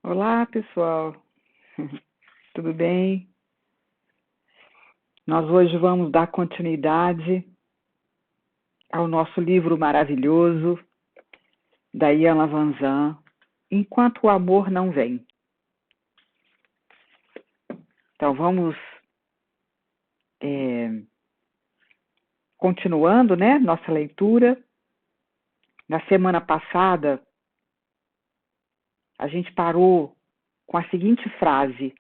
Olá, pessoal. Tudo bem? Nós hoje vamos dar continuidade ao nosso livro maravilhoso da Iana Vanzan, Enquanto o Amor Não Vem. Então, vamos continuando, né, nossa leitura. Na semana passada, a gente parou com a seguinte frase,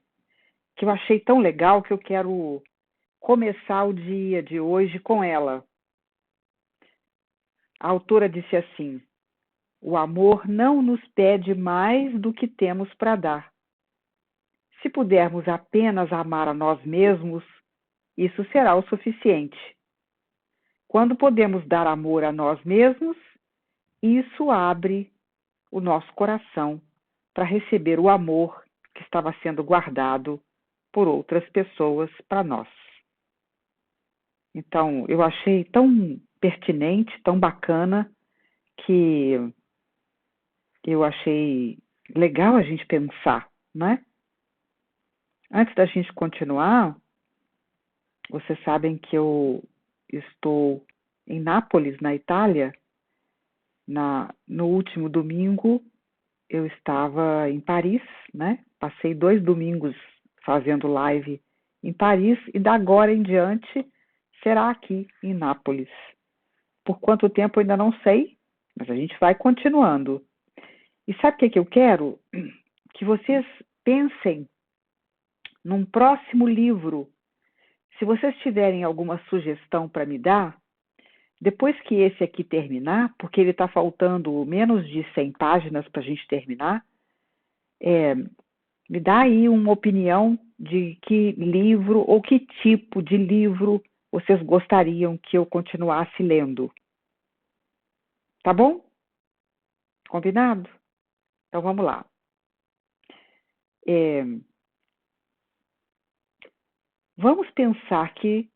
que eu achei tão legal que eu quero começar o dia de hoje com ela. A autora disse assim: o amor não nos pede mais do que temos para dar. Se pudermos apenas amar a nós mesmos, isso será o suficiente. Quando podemos dar amor a nós mesmos, isso abre o nosso coração para receber o amor que estava sendo guardado por outras pessoas para nós. Então, eu achei tão pertinente, tão bacana, que eu achei legal a gente pensar, né? Antes da gente continuar, vocês sabem que eu estou em Nápoles, na Itália. No último domingo, eu estava em Paris, né? Passei 2 domingos fazendo live em Paris e da agora em diante será aqui em Nápoles. Por quanto tempo eu ainda não sei, mas a gente vai continuando. E sabe o que eu quero? Que vocês pensem num próximo livro. Se vocês tiverem alguma sugestão para me dar, depois que esse aqui terminar, porque ele está faltando menos de 100 páginas para a gente terminar, me dá aí uma opinião de que livro ou que tipo de livro vocês gostariam que eu continuasse lendo. Tá bom? Combinado? Então vamos lá. Vamos pensar que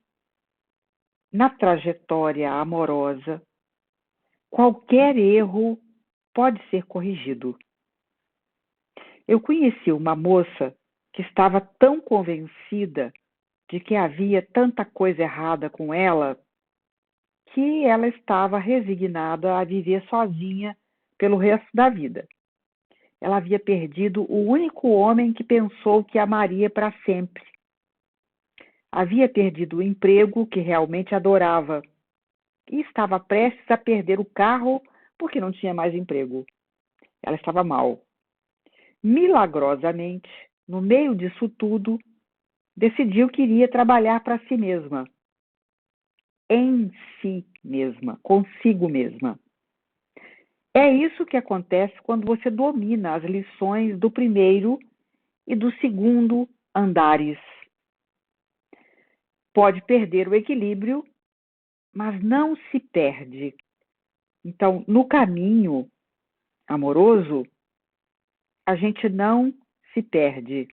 na trajetória amorosa, qualquer erro pode ser corrigido. Eu conheci uma moça que estava tão convencida de que havia tanta coisa errada com ela que ela estava resignada a viver sozinha pelo resto da vida. Ela havia perdido o único homem que pensou que amaria para sempre. Havia perdido o emprego que realmente adorava e estava prestes a perder o carro porque não tinha mais emprego. Ela estava mal. Milagrosamente, no meio disso tudo, decidiu que iria trabalhar para si mesma, em si mesma, consigo mesma. É isso que acontece quando você domina as lições do primeiro e do segundo andares. Pode perder o equilíbrio, mas não se perde. Então, no caminho amoroso, a gente não se perde.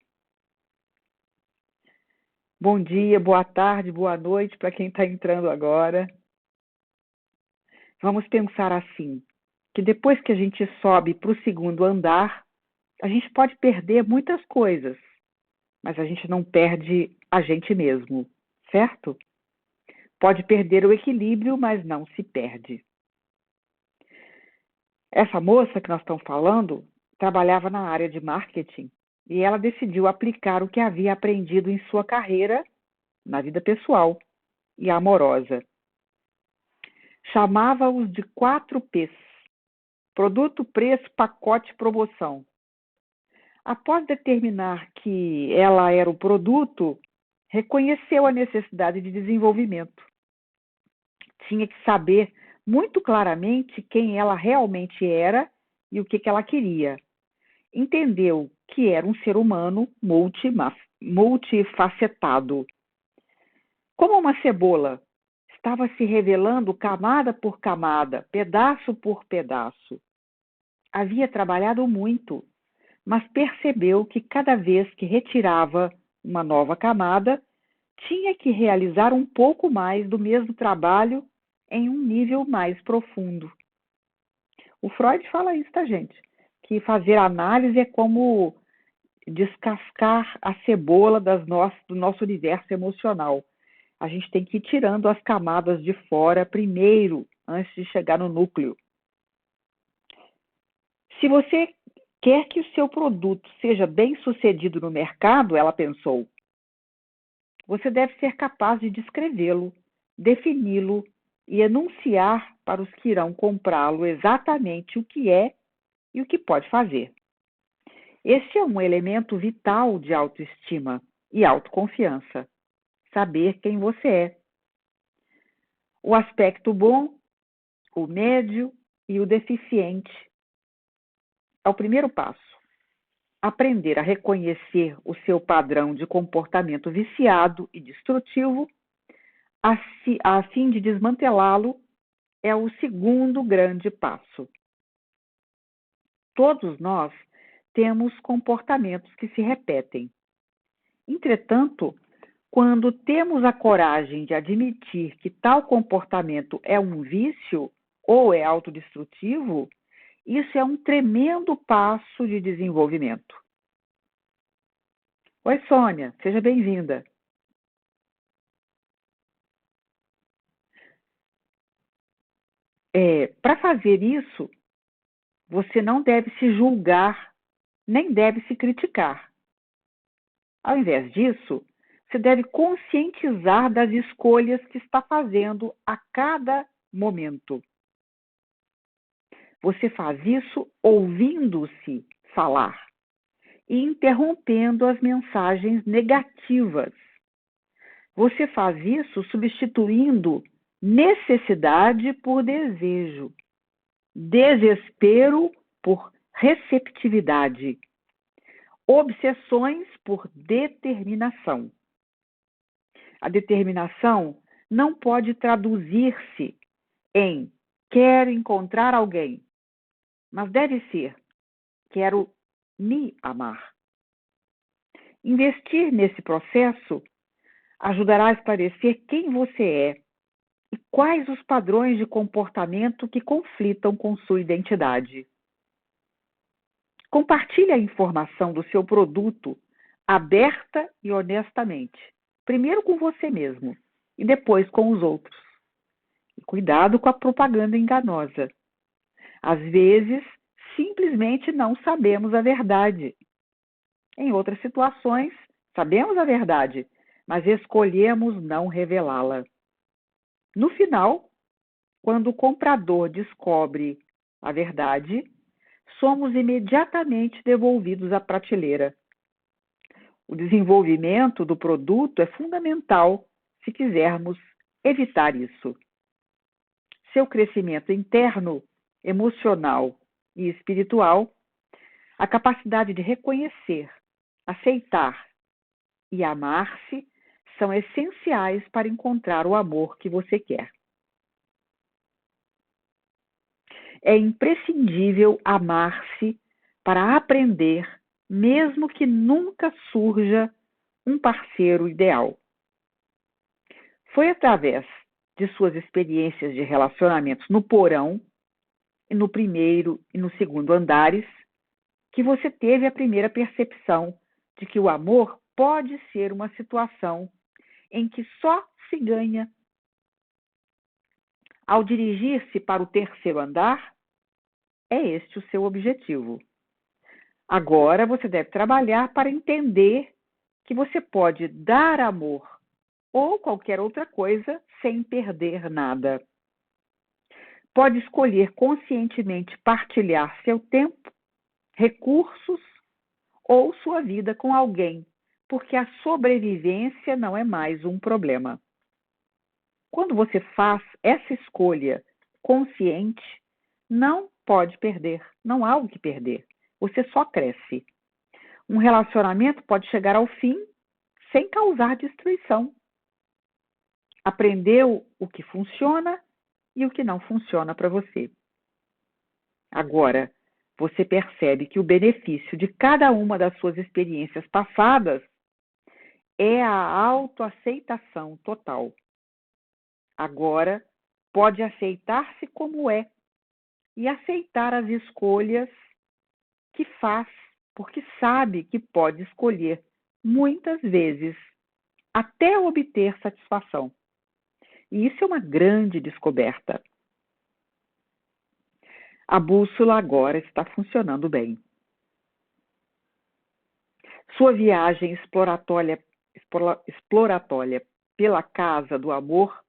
Bom dia, boa tarde, boa noite para quem está entrando agora. Vamos pensar assim, que depois que a gente sobe para o segundo andar, a gente pode perder muitas coisas, mas a gente não perde a gente mesmo, certo? Pode perder o equilíbrio, mas não se perde. Essa moça que nós estamos falando trabalhava na área de marketing e ela decidiu aplicar o que havia aprendido em sua carreira, na vida pessoal e amorosa. Chamava-os de 4 P's: produto, preço, pacote, promoção. Após determinar que ela era o produto, reconheceu a necessidade de desenvolvimento. Tinha que saber muito claramente quem ela realmente era e o que ela queria. Entendeu que era um ser humano multifacetado. Como uma cebola, estava se revelando camada por camada, pedaço por pedaço. Havia trabalhado muito, mas percebeu que cada vez que retirava uma nova camada, tinha que realizar um pouco mais do mesmo trabalho em um nível mais profundo. O Freud fala isso, tá, gente? Que fazer análise é como descascar a cebola do nosso universo emocional. A gente tem que ir tirando as camadas de fora primeiro, antes de chegar no núcleo. Se você quer que o seu produto seja bem sucedido no mercado, ela pensou, você deve ser capaz de descrevê-lo, defini-lo e enunciar para os que irão comprá-lo exatamente o que é e o que pode fazer. Este é um elemento vital de autoestima e autoconfiança. Saber quem você é. O aspecto bom, o médio e o deficiente é o primeiro passo. Aprender a reconhecer o seu padrão de comportamento viciado e destrutivo, a fim de desmantelá-lo, é o segundo grande passo. Todos nós temos comportamentos que se repetem. Entretanto, quando temos a coragem de admitir que tal comportamento é um vício ou é autodestrutivo, isso é um tremendo passo de desenvolvimento. Oi, Sônia, seja bem-vinda. Para fazer isso, você não deve se julgar, nem deve se criticar. Ao invés disso, você deve conscientizar das escolhas que está fazendo a cada momento. Você faz isso ouvindo-se falar e interrompendo as mensagens negativas. Você faz isso substituindo necessidade por desejo, desespero por receptividade, obsessões por determinação. A determinação não pode traduzir-se em quero encontrar alguém, mas deve ser quero me amar. Investir nesse processo ajudará a esclarecer quem você é e quais os padrões de comportamento que conflitam com sua identidade. Compartilhe a informação do seu produto aberta e honestamente, primeiro com você mesmo e depois com os outros. E cuidado com a propaganda enganosa. Às vezes, simplesmente não sabemos a verdade. Em outras situações, sabemos a verdade, mas escolhemos não revelá-la. No final, quando o comprador descobre a verdade, somos imediatamente devolvidos à prateleira. O desenvolvimento do produto é fundamental se quisermos evitar isso. Seu crescimento interno, emocional e espiritual, a capacidade de reconhecer, aceitar e amar-se são essenciais para encontrar o amor que você quer. É imprescindível amar-se para aprender, mesmo que nunca surja um parceiro ideal. Foi através de suas experiências de relacionamentos no porão, e no primeiro e no segundo andares, que você teve a primeira percepção de que o amor pode ser uma situação em que só se ganha. Ao dirigir-se para o terceiro andar, é este o seu objetivo. Agora você deve trabalhar para entender que você pode dar amor ou qualquer outra coisa sem perder nada. Pode escolher conscientemente partilhar seu tempo, recursos ou sua vida com alguém, porque a sobrevivência não é mais um problema. Quando você faz essa escolha consciente, não pode perder, não há o que perder. Você só cresce. Um relacionamento pode chegar ao fim sem causar destruição. Aprendeu o que funciona e o que não funciona para você. Agora, você percebe que o benefício de cada uma das suas experiências passadas é a autoaceitação total. Agora, pode aceitar-se como é e aceitar as escolhas que faz porque sabe que pode escolher muitas vezes até obter satisfação. E isso é uma grande descoberta. A bússola agora está funcionando bem. Sua viagem exploratória pela casa do amor,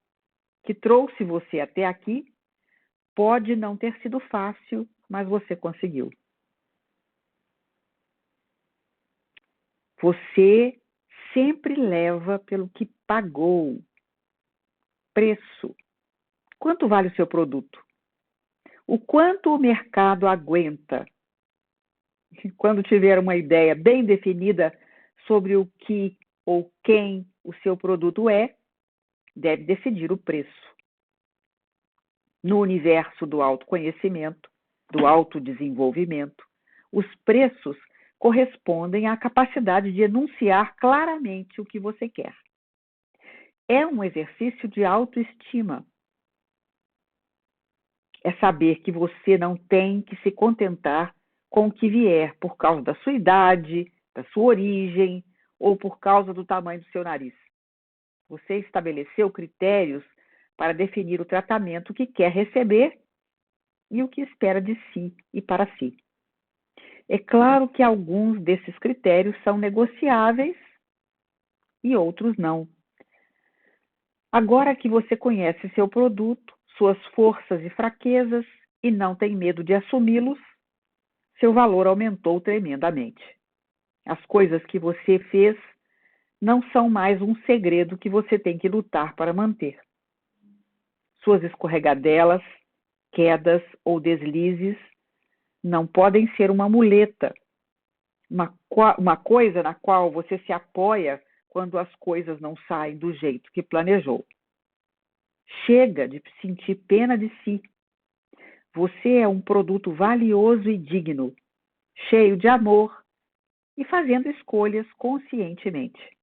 que trouxe você até aqui, pode não ter sido fácil, mas você conseguiu. Você sempre leva pelo que pagou. Preço. Quanto vale o seu produto? O quanto o mercado aguenta? Quando tiver uma ideia bem definida sobre o que ou quem o seu produto é, deve decidir o preço. No universo do autoconhecimento, do autodesenvolvimento, os preços correspondem à capacidade de enunciar claramente o que você quer. É um exercício de autoestima. É saber que você não tem que se contentar com o que vier por causa da sua idade, da sua origem ou por causa do tamanho do seu nariz. Você estabeleceu critérios para definir o tratamento que quer receber e o que espera de si e para si. É claro que alguns desses critérios são negociáveis e outros não. Agora que você conhece seu produto, suas forças e fraquezas e não tem medo de assumi-los, seu valor aumentou tremendamente. As coisas que você fez não são mais um segredo que você tem que lutar para manter. Suas escorregadelas, quedas ou deslizes não podem ser uma muleta, uma coisa na qual você se apoia quando as coisas não saem do jeito que planejou. Chega de sentir pena de si. Você é um produto valioso e digno, cheio de amor e fazendo escolhas conscientemente.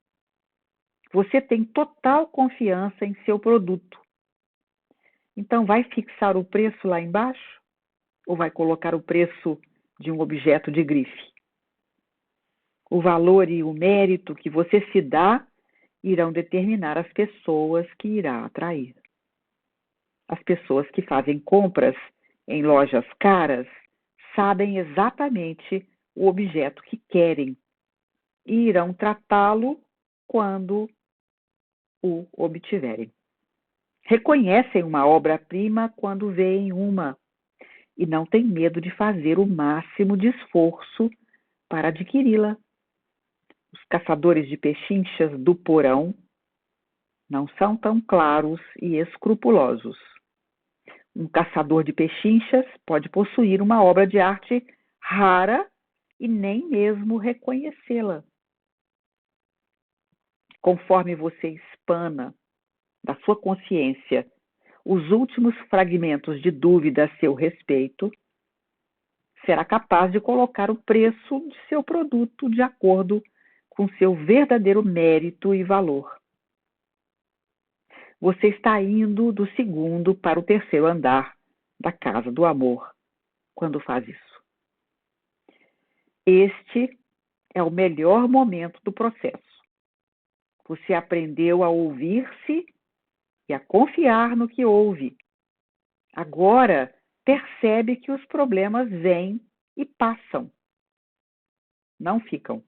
Você tem total confiança em seu produto. Então, vai fixar o preço lá embaixo? Ou vai colocar o preço de um objeto de grife? O valor e o mérito que você se dá irão determinar as pessoas que irá atrair. As pessoas que fazem compras em lojas caras sabem exatamente o objeto que querem e irão tratá-lo quando o obtiverem. Reconhecem uma obra-prima quando veem uma e não têm medo de fazer o máximo de esforço para adquiri-la. Os caçadores de pechinchas do porão não são tão claros e escrupulosos. Um caçador de pechinchas pode possuir uma obra de arte rara e nem mesmo reconhecê-la. Conforme você espana da sua consciência os últimos fragmentos de dúvida a seu respeito, será capaz de colocar o preço de seu produto de acordo com seu verdadeiro mérito e valor. Você está indo do segundo para o terceiro andar da casa do amor quando faz isso. Este é o melhor momento do processo. Você aprendeu a ouvir-se e a confiar no que ouve. Agora, percebe que os problemas vêm e passam. Não ficam.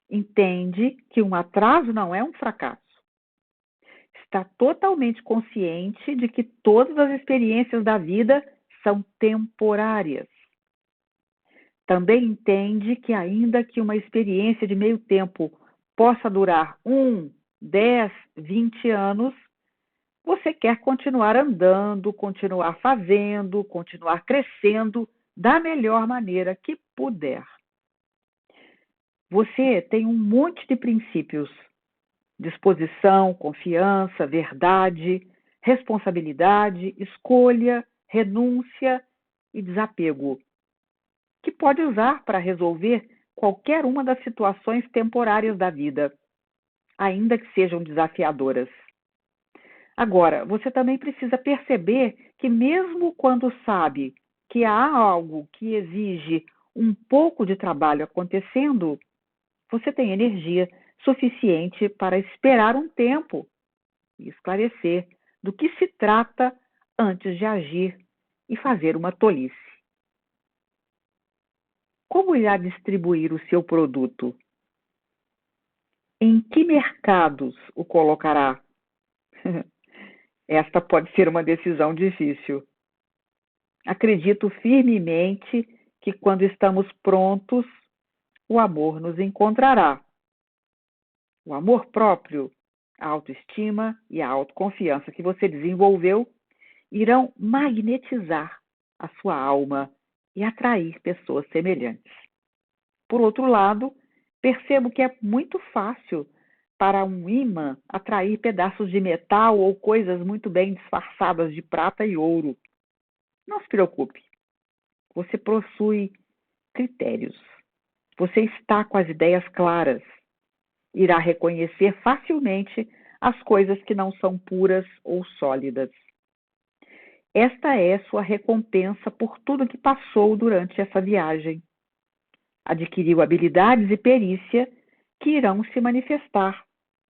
Entende que um atraso não é um fracasso. Está totalmente consciente de que todas as experiências da vida são temporárias. Também entende que, ainda que uma experiência de meio tempo possa durar 1, 10, 20 anos, você quer continuar andando, continuar fazendo, continuar crescendo da melhor maneira que puder. Você tem um monte de princípios: disposição, confiança, verdade, responsabilidade, escolha, renúncia e desapego, que pode usar para resolver qualquer uma das situações temporárias da vida, ainda que sejam desafiadoras. Agora, você também precisa perceber que mesmo quando sabe que há algo que exige um pouco de trabalho acontecendo, você tem energia suficiente para esperar um tempo e esclarecer do que se trata antes de agir e fazer uma tolice. Como irá distribuir o seu produto? Em que mercados o colocará? Esta pode ser uma decisão difícil. Acredito firmemente que quando estamos prontos, o amor nos encontrará. O amor próprio, a autoestima e a autoconfiança que você desenvolveu irão magnetizar a sua alma e atrair pessoas semelhantes. Por outro lado, percebo que é muito fácil para um ímã atrair pedaços de metal ou coisas muito bem disfarçadas de prata e ouro. Não se preocupe, você possui critérios. Você está com as ideias claras. Irá reconhecer facilmente as coisas que não são puras ou sólidas. Esta é sua recompensa por tudo que passou durante essa viagem. Adquiriu habilidades e perícia que irão se manifestar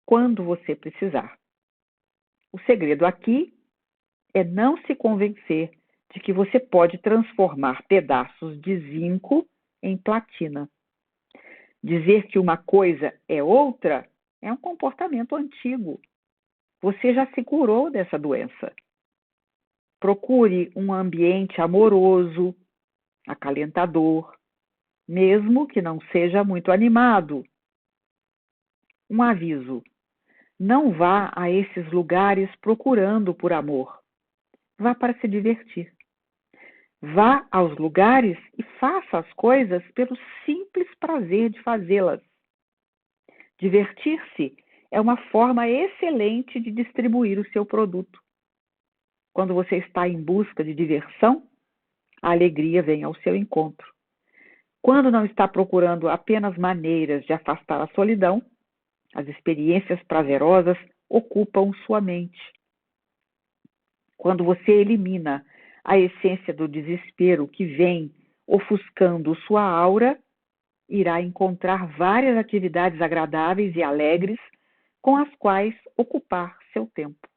quando você precisar. O segredo aqui é não se convencer de que você pode transformar pedaços de zinco em platina. Dizer que uma coisa é outra é um comportamento antigo. Você já se curou dessa doença. Procure um ambiente amoroso, acalentador, mesmo que não seja muito animado. Um aviso: não vá a esses lugares procurando por amor. Vá para se divertir. Vá aos lugares e faça as coisas pelo simples prazer de fazê-las. Divertir-se é uma forma excelente de distribuir o seu produto. Quando você está em busca de diversão, a alegria vem ao seu encontro. Quando não está procurando apenas maneiras de afastar a solidão, as experiências prazerosas ocupam sua mente. Quando você elimina a essência do desespero que vem ofuscando sua aura, irá encontrar várias atividades agradáveis e alegres com as quais ocupar seu tempo.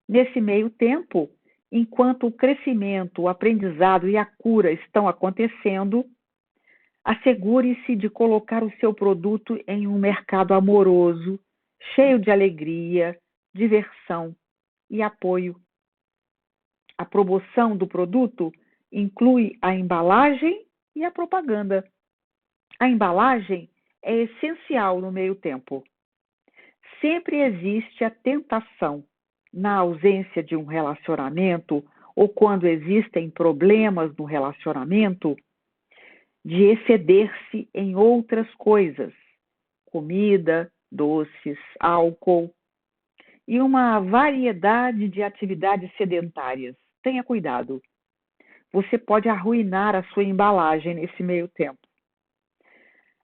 Nesse meio tempo, enquanto o crescimento, o aprendizado e a cura estão acontecendo, assegure-se de colocar o seu produto em um mercado amoroso, cheio de alegria, diversão e apoio. A promoção do produto inclui a embalagem e a propaganda. A embalagem é essencial no meio tempo. Sempre existe a tentação, na ausência de um relacionamento ou quando existem problemas no relacionamento, de exceder-se em outras coisas, comida, doces, álcool e uma variedade de atividades sedentárias. Tenha cuidado. Você pode arruinar a sua embalagem nesse meio tempo.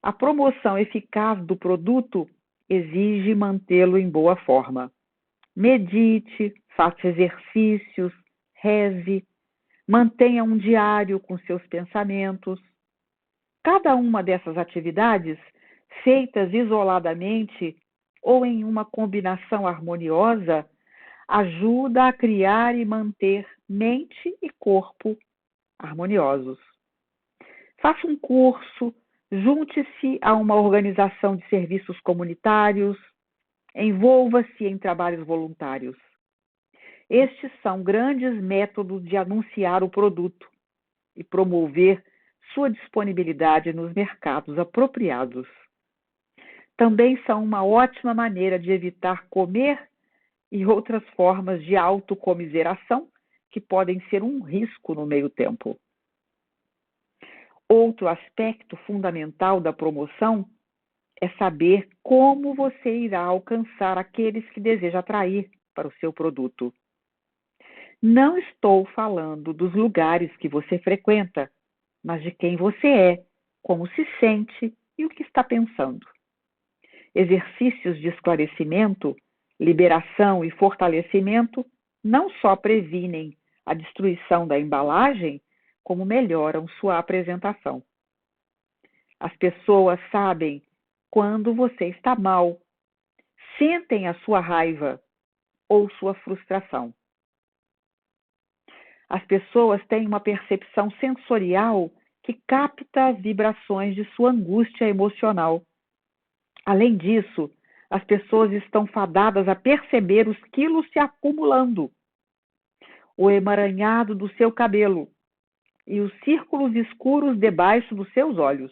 A promoção eficaz do produto exige mantê-lo em boa forma. Medite, faça exercícios, reze, mantenha um diário com seus pensamentos. Cada uma dessas atividades, feitas isoladamente ou em uma combinação harmoniosa, ajuda a criar e manter mente e corpo harmoniosos. Faça um curso, junte-se a uma organização de serviços comunitários, envolva-se em trabalhos voluntários. Estes são grandes métodos de anunciar o produto e promover sua disponibilidade nos mercados apropriados. Também são uma ótima maneira de evitar comer e outras formas de autocomiseração que podem ser um risco no meio tempo. Outro aspecto fundamental da promoção é saber como você irá alcançar aqueles que deseja atrair para o seu produto. Não estou falando dos lugares que você frequenta, mas de quem você é, como se sente e o que está pensando. Exercícios de esclarecimento, liberação e fortalecimento não só previnem a destruição da embalagem, como melhoram sua apresentação. As pessoas sabem quando você está mal, sentem a sua raiva ou sua frustração. As pessoas têm uma percepção sensorial que capta as vibrações de sua angústia emocional. Além disso, as pessoas estão fadadas a perceber os quilos se acumulando, o emaranhado do seu cabelo e os círculos escuros debaixo dos seus olhos.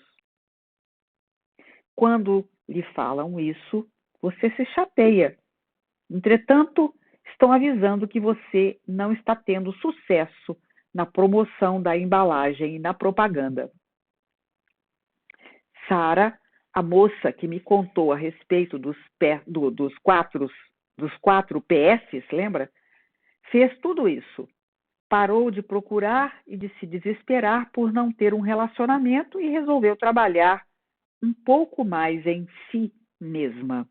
Quando lhe falam isso, você se chateia. Entretanto, estão avisando que você não está tendo sucesso na promoção da embalagem e na propaganda. Sara, a moça que me contou a respeito dos quatro PS, lembra? Fez tudo isso. Parou de procurar e de se desesperar por não ter um relacionamento e resolveu trabalhar um pouco mais em si mesma.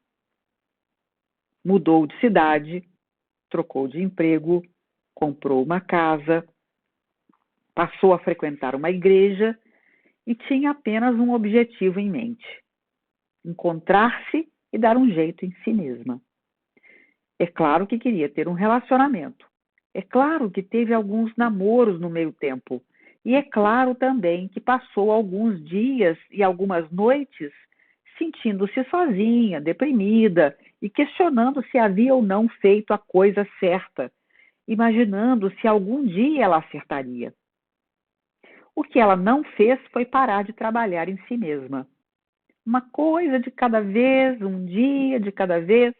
Mudou de cidade, trocou de emprego, comprou uma casa, passou a frequentar uma igreja e tinha apenas um objetivo em mente: encontrar-se e dar um jeito em si mesma. É claro que queria ter um relacionamento. É claro que teve alguns namoros no meio tempo. E é claro também que passou alguns dias e algumas noites sentindo-se sozinha, deprimida e questionando se havia ou não feito a coisa certa, imaginando se algum dia ela acertaria. O que ela não fez foi parar de trabalhar em si mesma. Uma coisa de cada vez, um dia de cada vez.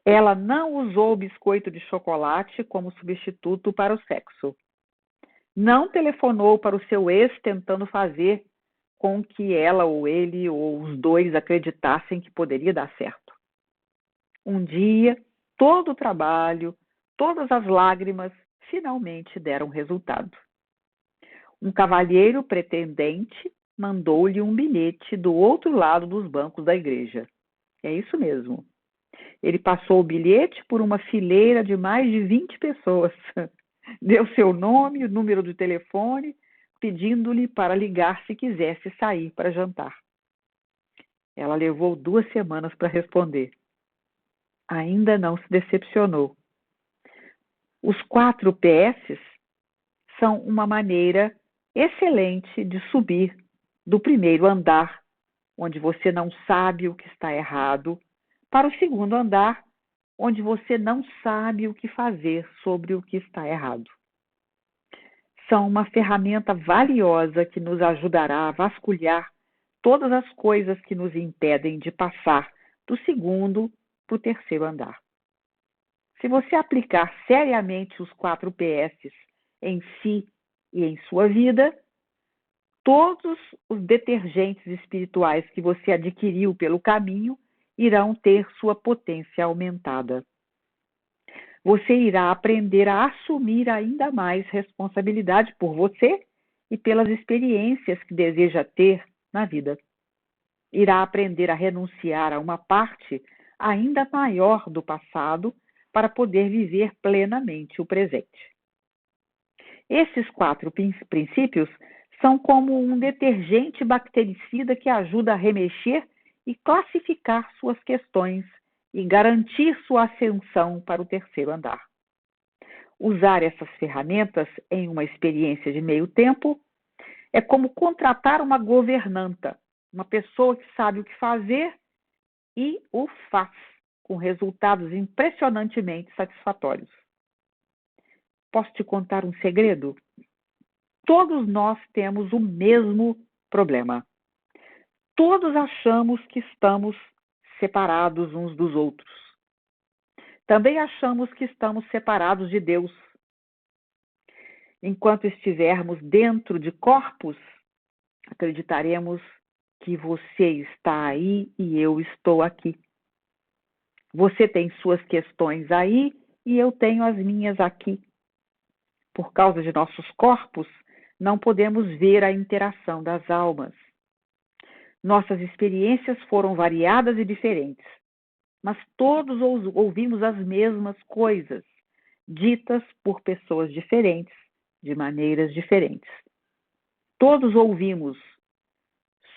Ela não usou o biscoito de chocolate como substituto para o sexo. Não telefonou para o seu ex tentando fazer com que ela ou ele ou os dois acreditassem que poderia dar certo. Um dia, todo o trabalho, todas as lágrimas finalmente deram resultado. Um cavalheiro pretendente mandou-lhe um bilhete do outro lado dos bancos da igreja. É isso mesmo. Ele passou o bilhete por uma fileira de mais de 20 pessoas. Deu seu nome e o número de telefone, pedindo-lhe para ligar se quisesse sair para jantar. Ela levou 2 semanas para responder. Ainda não se decepcionou. Os 4 PS são uma maneira excelente de subir do primeiro andar, onde você não sabe o que está errado, para o segundo andar, onde você não sabe o que fazer sobre o que está errado. São uma ferramenta valiosa que nos ajudará a vasculhar todas as coisas que nos impedem de passar do segundo para o terceiro andar. Se você aplicar seriamente os 4 PS em si e em sua vida, todos os detergentes espirituais que você adquiriu pelo caminho irão ter sua potência aumentada. Você irá aprender a assumir ainda mais responsabilidade por você e pelas experiências que deseja ter na vida. Irá aprender a renunciar a uma parte ainda maior do passado para poder viver plenamente o presente. Esses 4 princípios são como um detergente bactericida que ajuda a remexer e classificar suas questões e garantir sua ascensão para o terceiro andar. Usar essas ferramentas em uma experiência de meio tempo é como contratar uma governanta, uma pessoa que sabe o que fazer e o faz, com resultados impressionantemente satisfatórios. Posso te contar um segredo? Todos nós temos o mesmo problema. Todos achamos que estamos separados uns dos outros. Também achamos que estamos separados de Deus. Enquanto estivermos dentro de corpos, acreditaremos que você está aí e eu estou aqui. Você tem suas questões aí e eu tenho as minhas aqui. Por causa de nossos corpos, não podemos ver a interação das almas. Nossas experiências foram variadas e diferentes, mas todos ouvimos as mesmas coisas, ditas por pessoas diferentes, de maneiras diferentes. Todos ouvimos: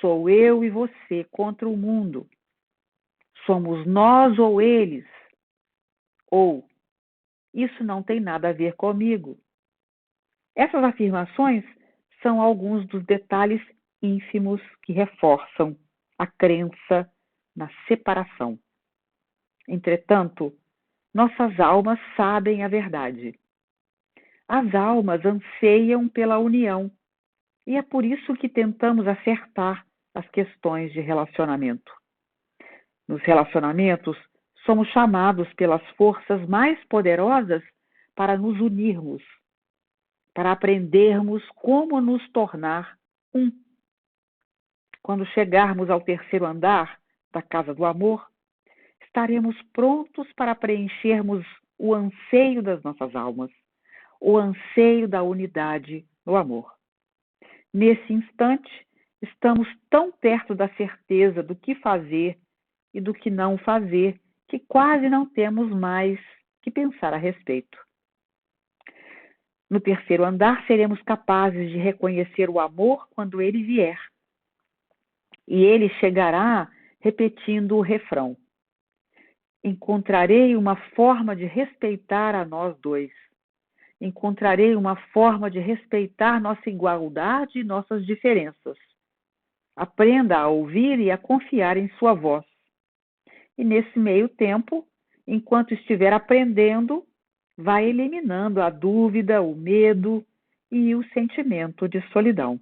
sou eu e você contra o mundo. Somos nós ou eles. Ou isso não tem nada a ver comigo. Essas afirmações são alguns dos detalhes ínfimos que reforçam a crença na separação. Entretanto, nossas almas sabem a verdade. As almas anseiam pela união e é por isso que tentamos acertar as questões de relacionamento. Nos relacionamentos, somos chamados pelas forças mais poderosas para nos unirmos, para aprendermos como nos tornar um. Quando chegarmos ao terceiro andar da Casa do Amor, estaremos prontos para preenchermos o anseio das nossas almas, o anseio da unidade no amor. Nesse instante, estamos tão perto da certeza do que fazer e do que não fazer que quase não temos mais que pensar a respeito. No terceiro andar, seremos capazes de reconhecer o amor quando ele vier. E ele chegará repetindo o refrão: encontrarei uma forma de respeitar a nós dois. Encontrarei uma forma de respeitar nossa igualdade e nossas diferenças. Aprenda a ouvir e a confiar em sua voz. E nesse meio tempo, enquanto estiver aprendendo, vai eliminando a dúvida, o medo e o sentimento de solidão.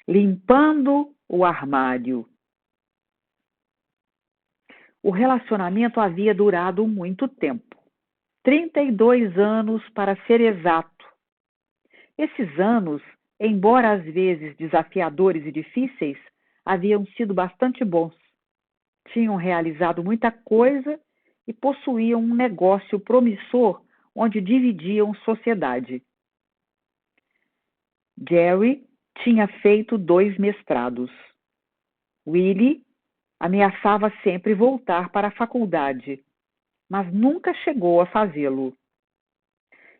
Limpando o armário. O relacionamento havia durado muito tempo, 32 anos para ser exato. Esses anos, embora às vezes desafiadores e difíceis, haviam sido bastante bons. Tinham realizado muita coisa e possuíam um negócio promissor onde dividiam sociedade. Jerry tinha feito 2 mestrados. Willie ameaçava sempre voltar para a faculdade, mas nunca chegou a fazê-lo.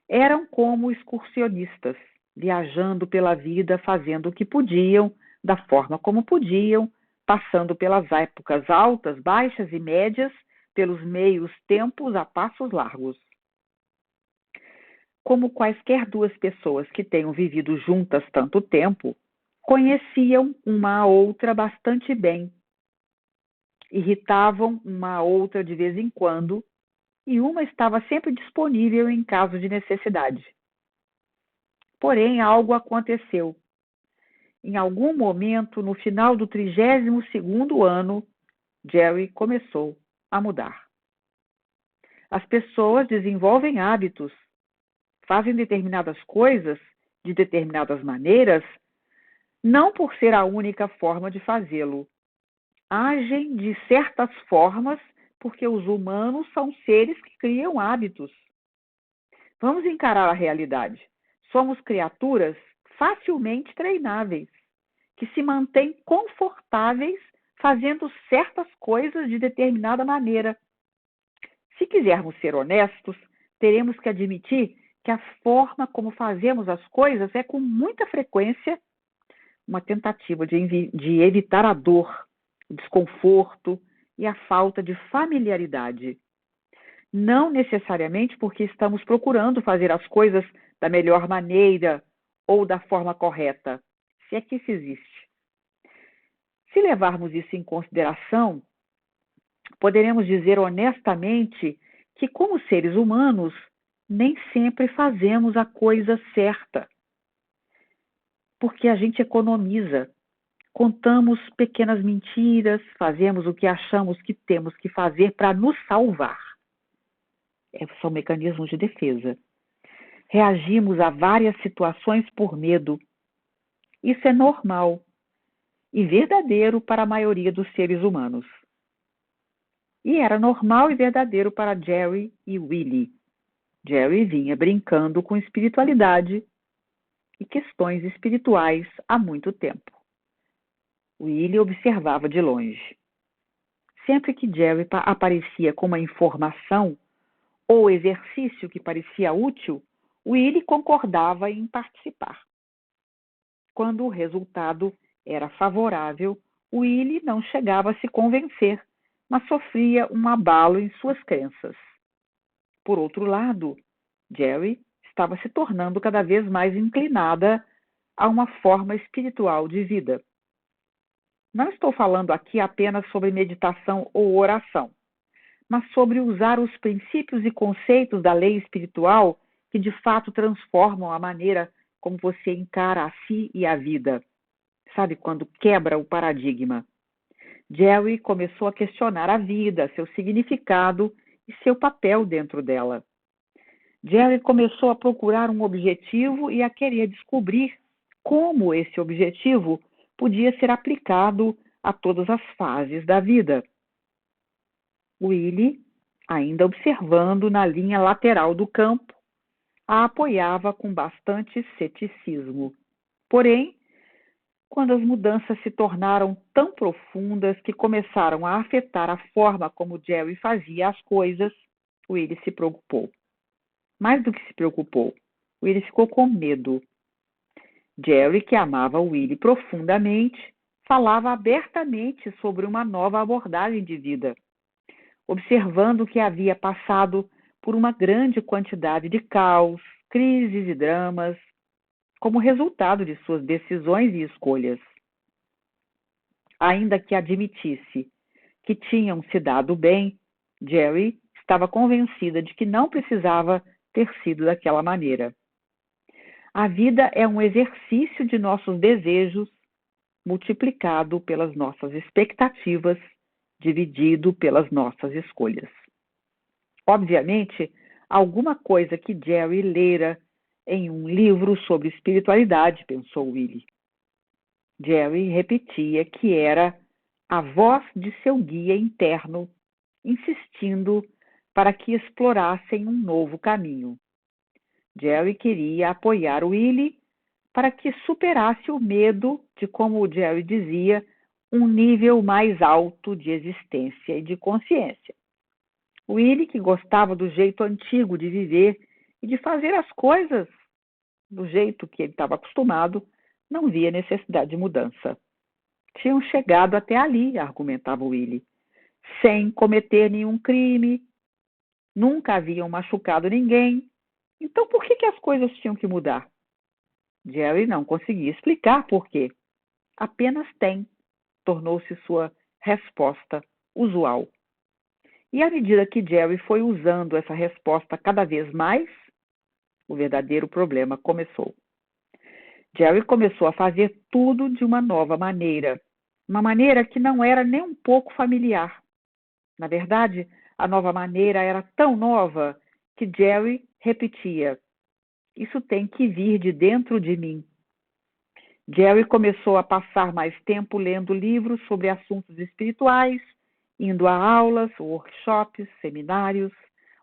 Eram como excursionistas, viajando pela vida, fazendo o que podiam, da forma como podiam, passando pelas épocas altas, baixas e médias, pelos meios tempos a passos largos. Como quaisquer 2 pessoas que tenham vivido juntas tanto tempo, conheciam uma a outra bastante bem, irritavam uma a outra de vez em quando, e uma estava sempre disponível em caso de necessidade. Porém, algo aconteceu. Em algum momento, no final do 32º ano, Jerry começou a mudar. As pessoas desenvolvem hábitos, fazem determinadas coisas de determinadas maneiras, não por ser a única forma de fazê-lo. Agem de certas formas porque os humanos são seres que criam hábitos. Vamos encarar a realidade. Somos criaturas facilmente treináveis, que se mantêm confortáveis fazendo certas coisas de determinada maneira. Se quisermos ser honestos, teremos que admitir que a forma como fazemos as coisas é com muita frequência uma tentativa de evitar a dor, o desconforto e a falta de familiaridade. Não necessariamente porque estamos procurando fazer as coisas da melhor maneira ou da forma correta, se é que isso existe. Se levarmos isso em consideração, poderemos dizer honestamente que, como seres humanos, nem sempre fazemos a coisa certa, porque a gente economiza. Contamos pequenas mentiras, fazemos o que achamos que temos que fazer para nos salvar. São mecanismos de defesa. Reagimos a várias situações por medo. Isso é normal e verdadeiro para a maioria dos seres humanos. E era normal e verdadeiro para Jerry e Willie. Jerry vinha brincando com espiritualidade e questões espirituais há muito tempo. Willie observava de longe. Sempre que Jerry aparecia com uma informação ou exercício que parecia útil, Willie concordava em participar. Quando o resultado era favorável, Willie não chegava a se convencer, mas sofria um abalo em suas crenças. Por outro lado, Jerry estava se tornando cada vez mais inclinada a uma forma espiritual de vida. Não estou falando aqui apenas sobre meditação ou oração, mas sobre usar os princípios e conceitos da lei espiritual que de fato transformam a maneira como você encara a si e a vida. Sabe, quando quebra o paradigma. Jerry começou a questionar a vida, seu significado e seu papel dentro dela. Jerry começou a procurar um objetivo e a querer descobrir como esse objetivo podia ser aplicado a todas as fases da vida. Willie, ainda observando na linha lateral do campo, a apoiava com bastante ceticismo. Porém, quando as mudanças se tornaram tão profundas que começaram a afetar a forma como Jerry fazia as coisas, Willie se preocupou. Mais do que se preocupou, Willie ficou com medo. Jerry, que amava Willie profundamente, falava abertamente sobre uma nova abordagem de vida, observando que havia passado por uma grande quantidade de caos, crises e dramas, como resultado de suas decisões e escolhas. Ainda que admitisse que tinham se dado bem, Jerry estava convencida de que não precisava ter sido daquela maneira. A vida é um exercício de nossos desejos multiplicado pelas nossas expectativas, dividido pelas nossas escolhas. Obviamente, alguma coisa que Jerry lera em um livro sobre espiritualidade, pensou Willie. Jerry repetia que era a voz de seu guia interno, insistindo para que explorassem um novo caminho. Jerry queria apoiar Willie para que superasse o medo de, como o Jerry dizia, um nível mais alto de existência e de consciência. Willie, que gostava do jeito antigo de viver e de fazer as coisas do jeito que ele estava acostumado, não via necessidade de mudança. Tinham chegado até ali, argumentava Willie, sem cometer nenhum crime, nunca haviam machucado ninguém. Então por que as coisas tinham que mudar? Jerry não conseguia explicar por quê. Apenas tem, tornou-se sua resposta usual. E à medida que Jerry foi usando essa resposta cada vez mais, o verdadeiro problema começou. Jerry começou a fazer tudo de uma nova maneira, uma maneira que não era nem um pouco familiar. Na verdade, a nova maneira era tão nova que Jerry repetia: isso tem que vir de dentro de mim. Jerry começou a passar mais tempo lendo livros sobre assuntos espirituais, indo a aulas, workshops, seminários,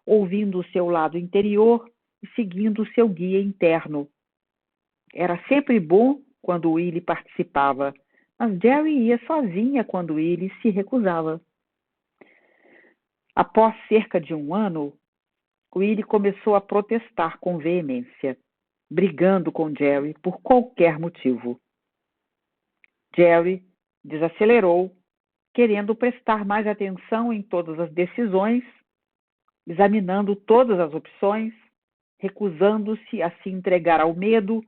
ouvindo o seu lado interior e seguindo o seu guia interno. Era sempre bom quando Willie participava, mas Jerry ia sozinha quando Willie se recusava. Após cerca de um ano, Willie começou a protestar com veemência, brigando com Jerry por qualquer motivo. Jerry desacelerou, querendo prestar mais atenção em todas as decisões, examinando todas as opções, recusando-se a se entregar ao medo,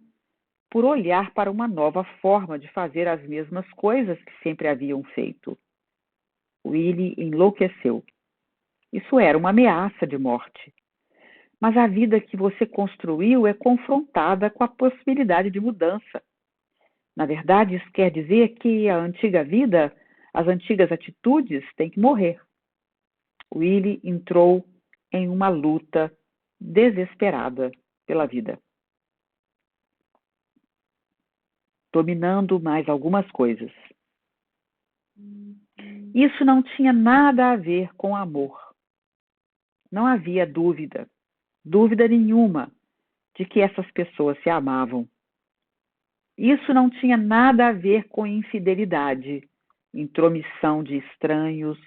por olhar para uma nova forma de fazer as mesmas coisas que sempre haviam feito. Willie enlouqueceu. Isso era uma ameaça de morte. Mas a vida que você construiu é confrontada com a possibilidade de mudança. Na verdade, isso quer dizer que a antiga vida, as antigas atitudes, têm que morrer. Willie entrou em uma luta desesperada pela vida, dominando mais algumas coisas. Isso não tinha nada a ver com amor. Não havia dúvida nenhuma, de que essas pessoas se amavam. Isso não tinha nada a ver com infidelidade, intromissão de estranhos,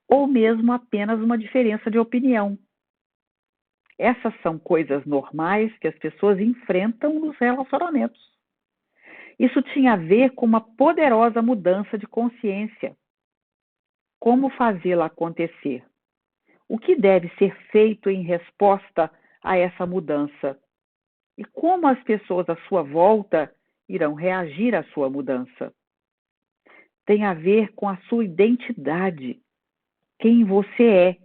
ou mesmo apenas uma diferença de opinião. Essas são coisas normais que as pessoas enfrentam nos relacionamentos. Isso tinha a ver com uma poderosa mudança de consciência. Como fazê-la acontecer? O que deve ser feito em resposta a essa mudança? E como as pessoas à sua volta irão reagir à sua mudança? Tem a ver com a sua identidade, quem você é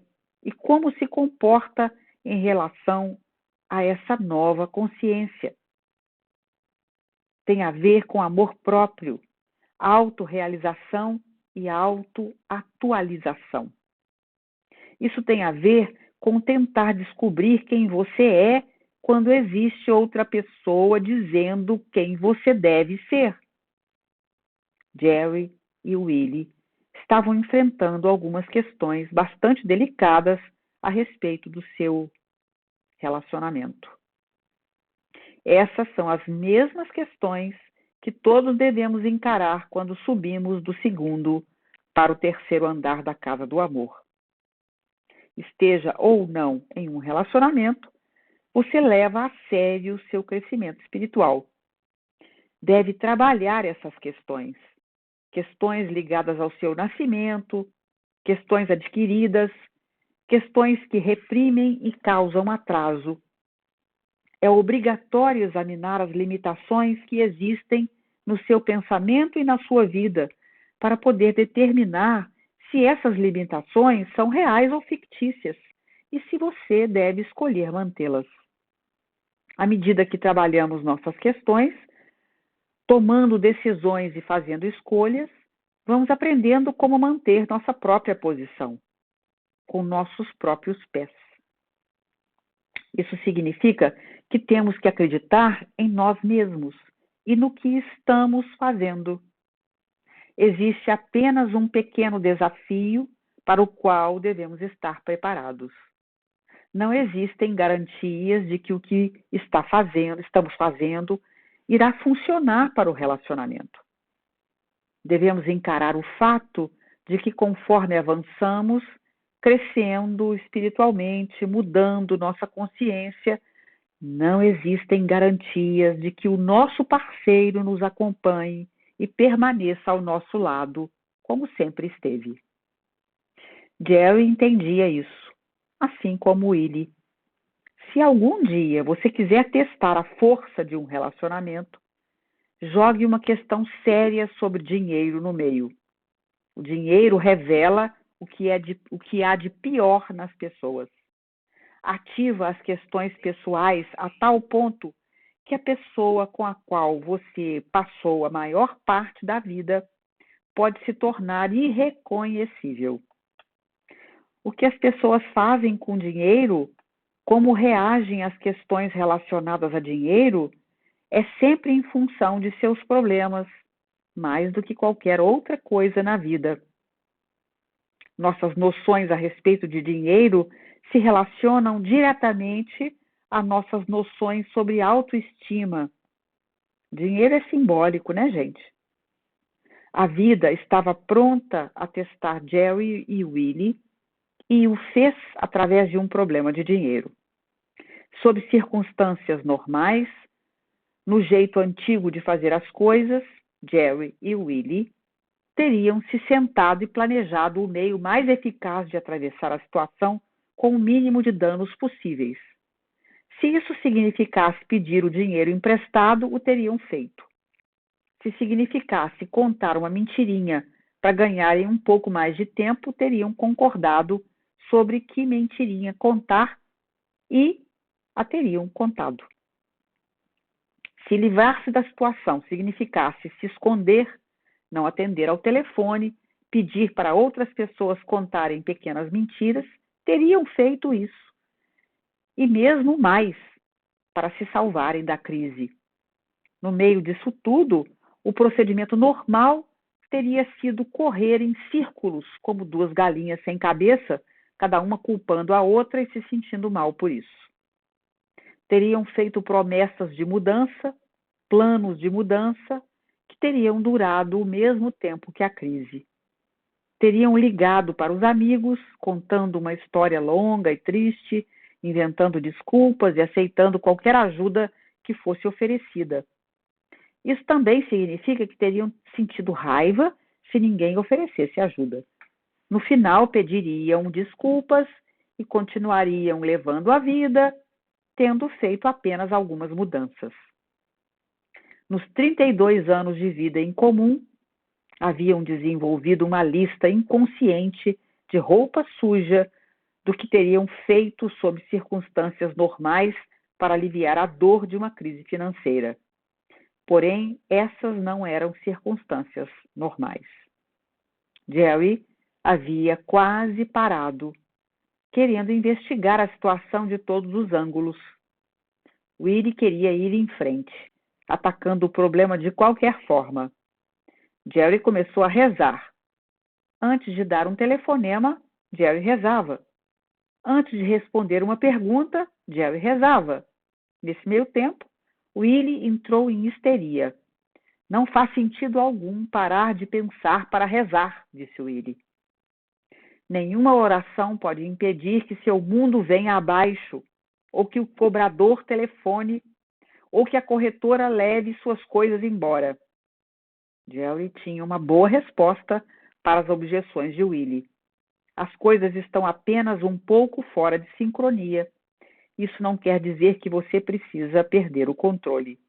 e como se comporta em relação a essa nova consciência. Tem a ver com amor próprio, autorrealização e autoatualização. Isso tem a ver com tentar descobrir quem você é quando existe outra pessoa dizendo quem você deve ser. Jerry e Willie estavam enfrentando algumas questões bastante delicadas a respeito do seu relacionamento. Essas são as mesmas questões que todos devemos encarar quando subimos do segundo para o terceiro andar da casa do amor. Esteja ou não em um relacionamento, você leva a sério o seu crescimento espiritual. Deve trabalhar essas questões ligadas ao seu nascimento, questões adquiridas, questões que reprimem e causam atraso. É obrigatório examinar as limitações que existem no seu pensamento e na sua vida para poder determinar se essas limitações são reais ou fictícias e se você deve escolher mantê-las. À medida que trabalhamos nossas questões, tomando decisões e fazendo escolhas, vamos aprendendo como manter nossa própria posição, com nossos próprios pés. Isso significa que temos que acreditar em nós mesmos e no que estamos fazendo. Existe apenas um pequeno desafio para o qual devemos estar preparados. Não existem garantias de que o que estamos fazendo, irá funcionar para o relacionamento. Devemos encarar o fato de que, conforme avançamos, crescendo espiritualmente, mudando nossa consciência, não existem garantias de que o nosso parceiro nos acompanhe e permaneça ao nosso lado, como sempre esteve. Jerry entendia isso, assim como Willie. Se algum dia você quiser testar a força de um relacionamento, jogue uma questão séria sobre dinheiro no meio. O dinheiro revela o que há de pior nas pessoas. Ativa as questões pessoais a tal ponto que a pessoa com a qual você passou a maior parte da vida pode se tornar irreconhecível. O que as pessoas fazem com dinheiro, como reagem às questões relacionadas a dinheiro, é sempre em função de seus problemas, mais do que qualquer outra coisa na vida. Nossas noções a respeito de dinheiro se relacionam diretamente a nossas noções sobre autoestima. Dinheiro é simbólico, né, gente? A vida estava pronta a testar Jerry e Willie e o fez através de um problema de dinheiro. Sob circunstâncias normais, no jeito antigo de fazer as coisas, Jerry e Willie teriam se sentado e planejado o meio mais eficaz de atravessar a situação com o mínimo de danos possíveis. Se isso significasse pedir o dinheiro emprestado, o teriam feito. Se significasse contar uma mentirinha para ganharem um pouco mais de tempo, teriam concordado sobre que mentirinha contar e a teriam contado. Se livrar-se da situação significasse se esconder, não atender ao telefone, pedir para outras pessoas contarem pequenas mentiras, teriam feito isso. E mesmo mais, para se salvarem da crise. No meio disso tudo, o procedimento normal teria sido correr em círculos, como duas galinhas sem cabeça, cada uma culpando a outra e se sentindo mal por isso. Teriam feito promessas de mudança, planos de mudança, que teriam durado o mesmo tempo que a crise. Teriam ligado para os amigos, contando uma história longa e triste, inventando desculpas e aceitando qualquer ajuda que fosse oferecida. Isso também significa que teriam sentido raiva se ninguém oferecesse ajuda. No final, pediriam desculpas e continuariam levando a vida, tendo feito apenas algumas mudanças. Nos 32 anos de vida em comum, haviam desenvolvido uma lista inconsciente de roupa suja do que teriam feito sob circunstâncias normais para aliviar a dor de uma crise financeira. Porém, essas não eram circunstâncias normais. Jerry havia quase parado, querendo investigar a situação de todos os ângulos. Willie queria ir em frente, atacando o problema de qualquer forma. Jerry começou a rezar. Antes de dar um telefonema, Jerry rezava. Antes de responder uma pergunta, Jerry rezava. Nesse meio tempo, Willie entrou em histeria. Não faz sentido algum parar de pensar para rezar, disse Willie. Nenhuma oração pode impedir que seu mundo venha abaixo, ou que o cobrador telefone, ou que a corretora leve suas coisas embora. Jerry tinha uma boa resposta para as objeções de Willie. As coisas estão apenas um pouco fora de sincronia. Isso não quer dizer que você precisa perder o controle.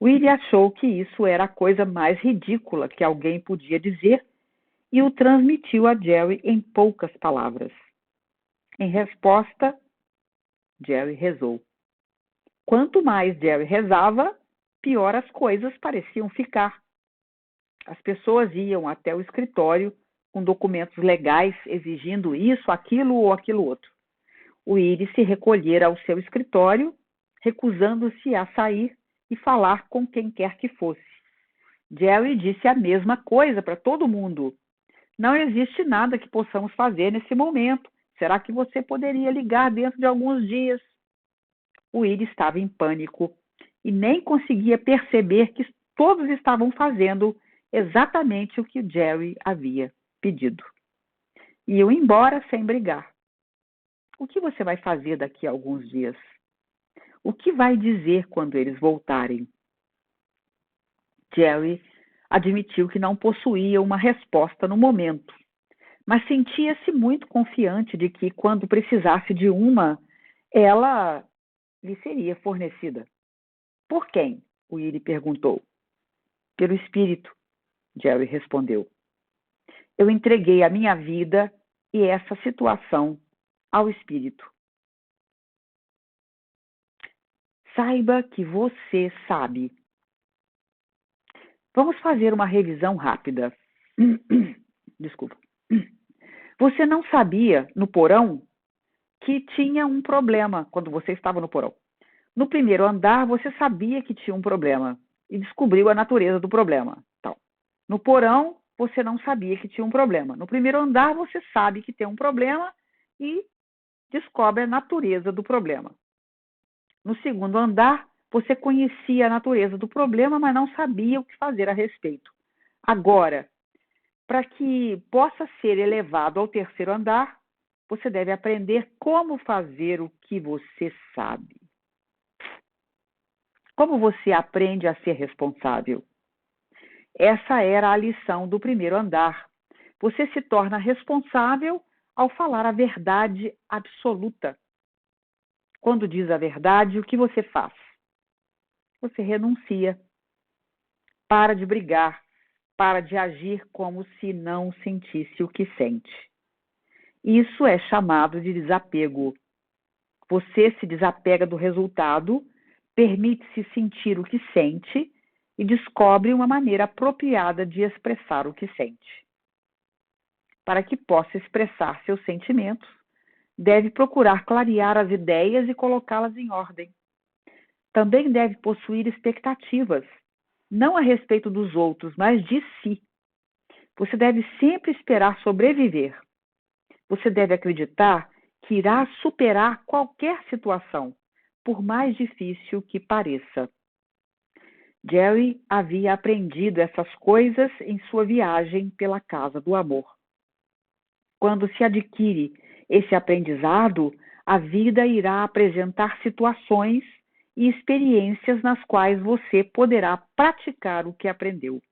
Willie achou que isso era a coisa mais ridícula que alguém podia dizer e o transmitiu a Jerry em poucas palavras. Em resposta, Jerry rezou. Quanto mais Jerry rezava, pior as coisas pareciam ficar. As pessoas iam até o escritório com documentos legais exigindo isso, aquilo ou aquilo outro. Willie se recolhera ao seu escritório, recusando-se a sair e falar com quem quer que fosse. Jerry disse a mesma coisa para todo mundo. Não existe nada que possamos fazer nesse momento. Será que você poderia ligar dentro de alguns dias? Willie estava em pânico e nem conseguia perceber que todos estavam fazendo exatamente o que Jerry havia pedido. Iam embora sem brigar. O que você vai fazer daqui a alguns dias? O que vai dizer quando eles voltarem? Jerry admitiu que não possuía uma resposta no momento, mas sentia-se muito confiante de que, quando precisasse de uma, ela lhe seria fornecida. Por quem? Willie perguntou. Pelo Espírito, Jerry respondeu. Eu entreguei a minha vida e essa situação ao Espírito. Saiba que você sabe. Vamos fazer uma revisão rápida. Desculpa. Você não sabia, no porão, que tinha um problema quando você estava no porão. No primeiro andar, você sabia que tinha um problema e descobriu a natureza do problema. Então, no porão, você não sabia que tinha um problema. No primeiro andar, você sabe que tem um problema e descobre a natureza do problema. No segundo andar, você conhecia a natureza do problema, mas não sabia o que fazer a respeito. Agora, para que possa ser elevado ao terceiro andar, você deve aprender como fazer o que você sabe. Como você aprende a ser responsável? Essa era a lição do primeiro andar. Você se torna responsável ao falar a verdade absoluta. Quando diz a verdade, o que você faz? Você renuncia. Para de brigar. Para de agir como se não sentisse o que sente. Isso é chamado de desapego. Você se desapega do resultado, permite-se sentir o que sente e descobre uma maneira apropriada de expressar o que sente. Para que possa expressar seus sentimentos, deve procurar clarear as ideias e colocá-las em ordem. Também deve possuir expectativas, não a respeito dos outros, mas de si. Você deve sempre esperar sobreviver. Você deve acreditar que irá superar qualquer situação, por mais difícil que pareça. Jerry havia aprendido essas coisas em sua viagem pela Casa do Amor. Quando se adquire esse aprendizado, a vida irá apresentar situações e experiências nas quais você poderá praticar o que aprendeu.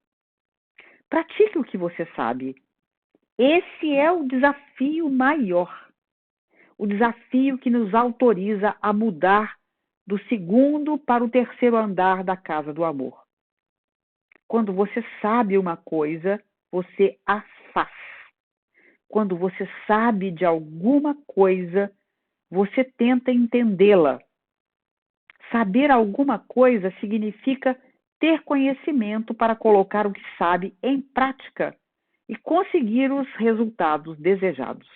Pratique o que você sabe. Esse é o desafio maior. O desafio que nos autoriza a mudar do segundo para o terceiro andar da casa do amor. Quando você sabe uma coisa, você a faz. Quando você sabe de alguma coisa, você tenta entendê-la. Saber alguma coisa significa ter conhecimento para colocar o que sabe em prática e conseguir os resultados desejados.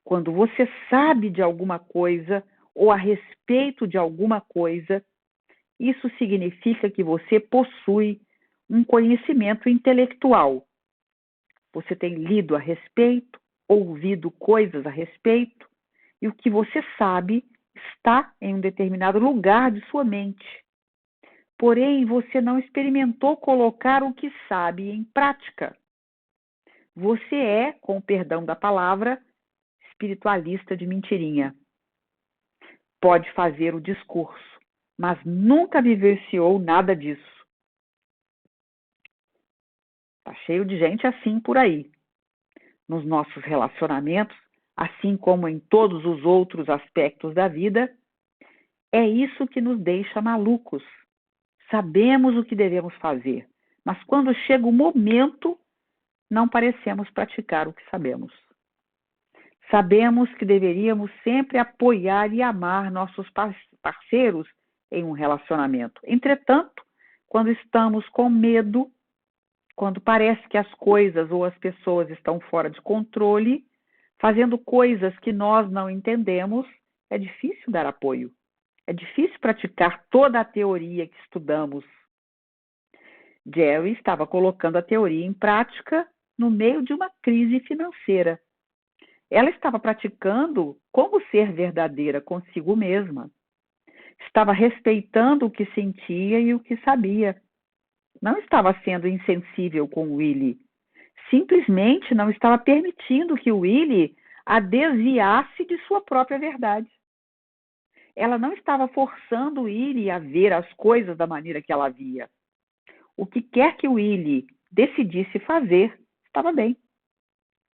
Quando você sabe de alguma coisa ou a respeito de alguma coisa, isso significa que você possui um conhecimento intelectual. Você tem lido a respeito, ouvido coisas a respeito, e o que você sabe está em um determinado lugar de sua mente. Porém, você não experimentou colocar o que sabe em prática. Você é, com o perdão da palavra, espiritualista de mentirinha. Pode fazer o discurso, mas nunca vivenciou nada disso. Está cheio de gente assim por aí. Nos nossos relacionamentos, assim como em todos os outros aspectos da vida, é isso que nos deixa malucos. Sabemos o que devemos fazer, mas quando chega o momento, não parecemos praticar o que sabemos. Sabemos que deveríamos sempre apoiar e amar nossos parceiros em um relacionamento. Entretanto, quando estamos com medo, quando parece que as coisas ou as pessoas estão fora de controle, fazendo coisas que nós não entendemos, é difícil dar apoio. É difícil praticar toda a teoria que estudamos. Jerry estava colocando a teoria em prática no meio de uma crise financeira. Ela estava praticando como ser verdadeira consigo mesma. Estava respeitando o que sentia e o que sabia. Não estava sendo insensível com Willie. Simplesmente não estava permitindo que Willie a desviasse de sua própria verdade. Ela não estava forçando Willie a ver as coisas da maneira que ela via. O que quer que Willie decidisse fazer, estava bem.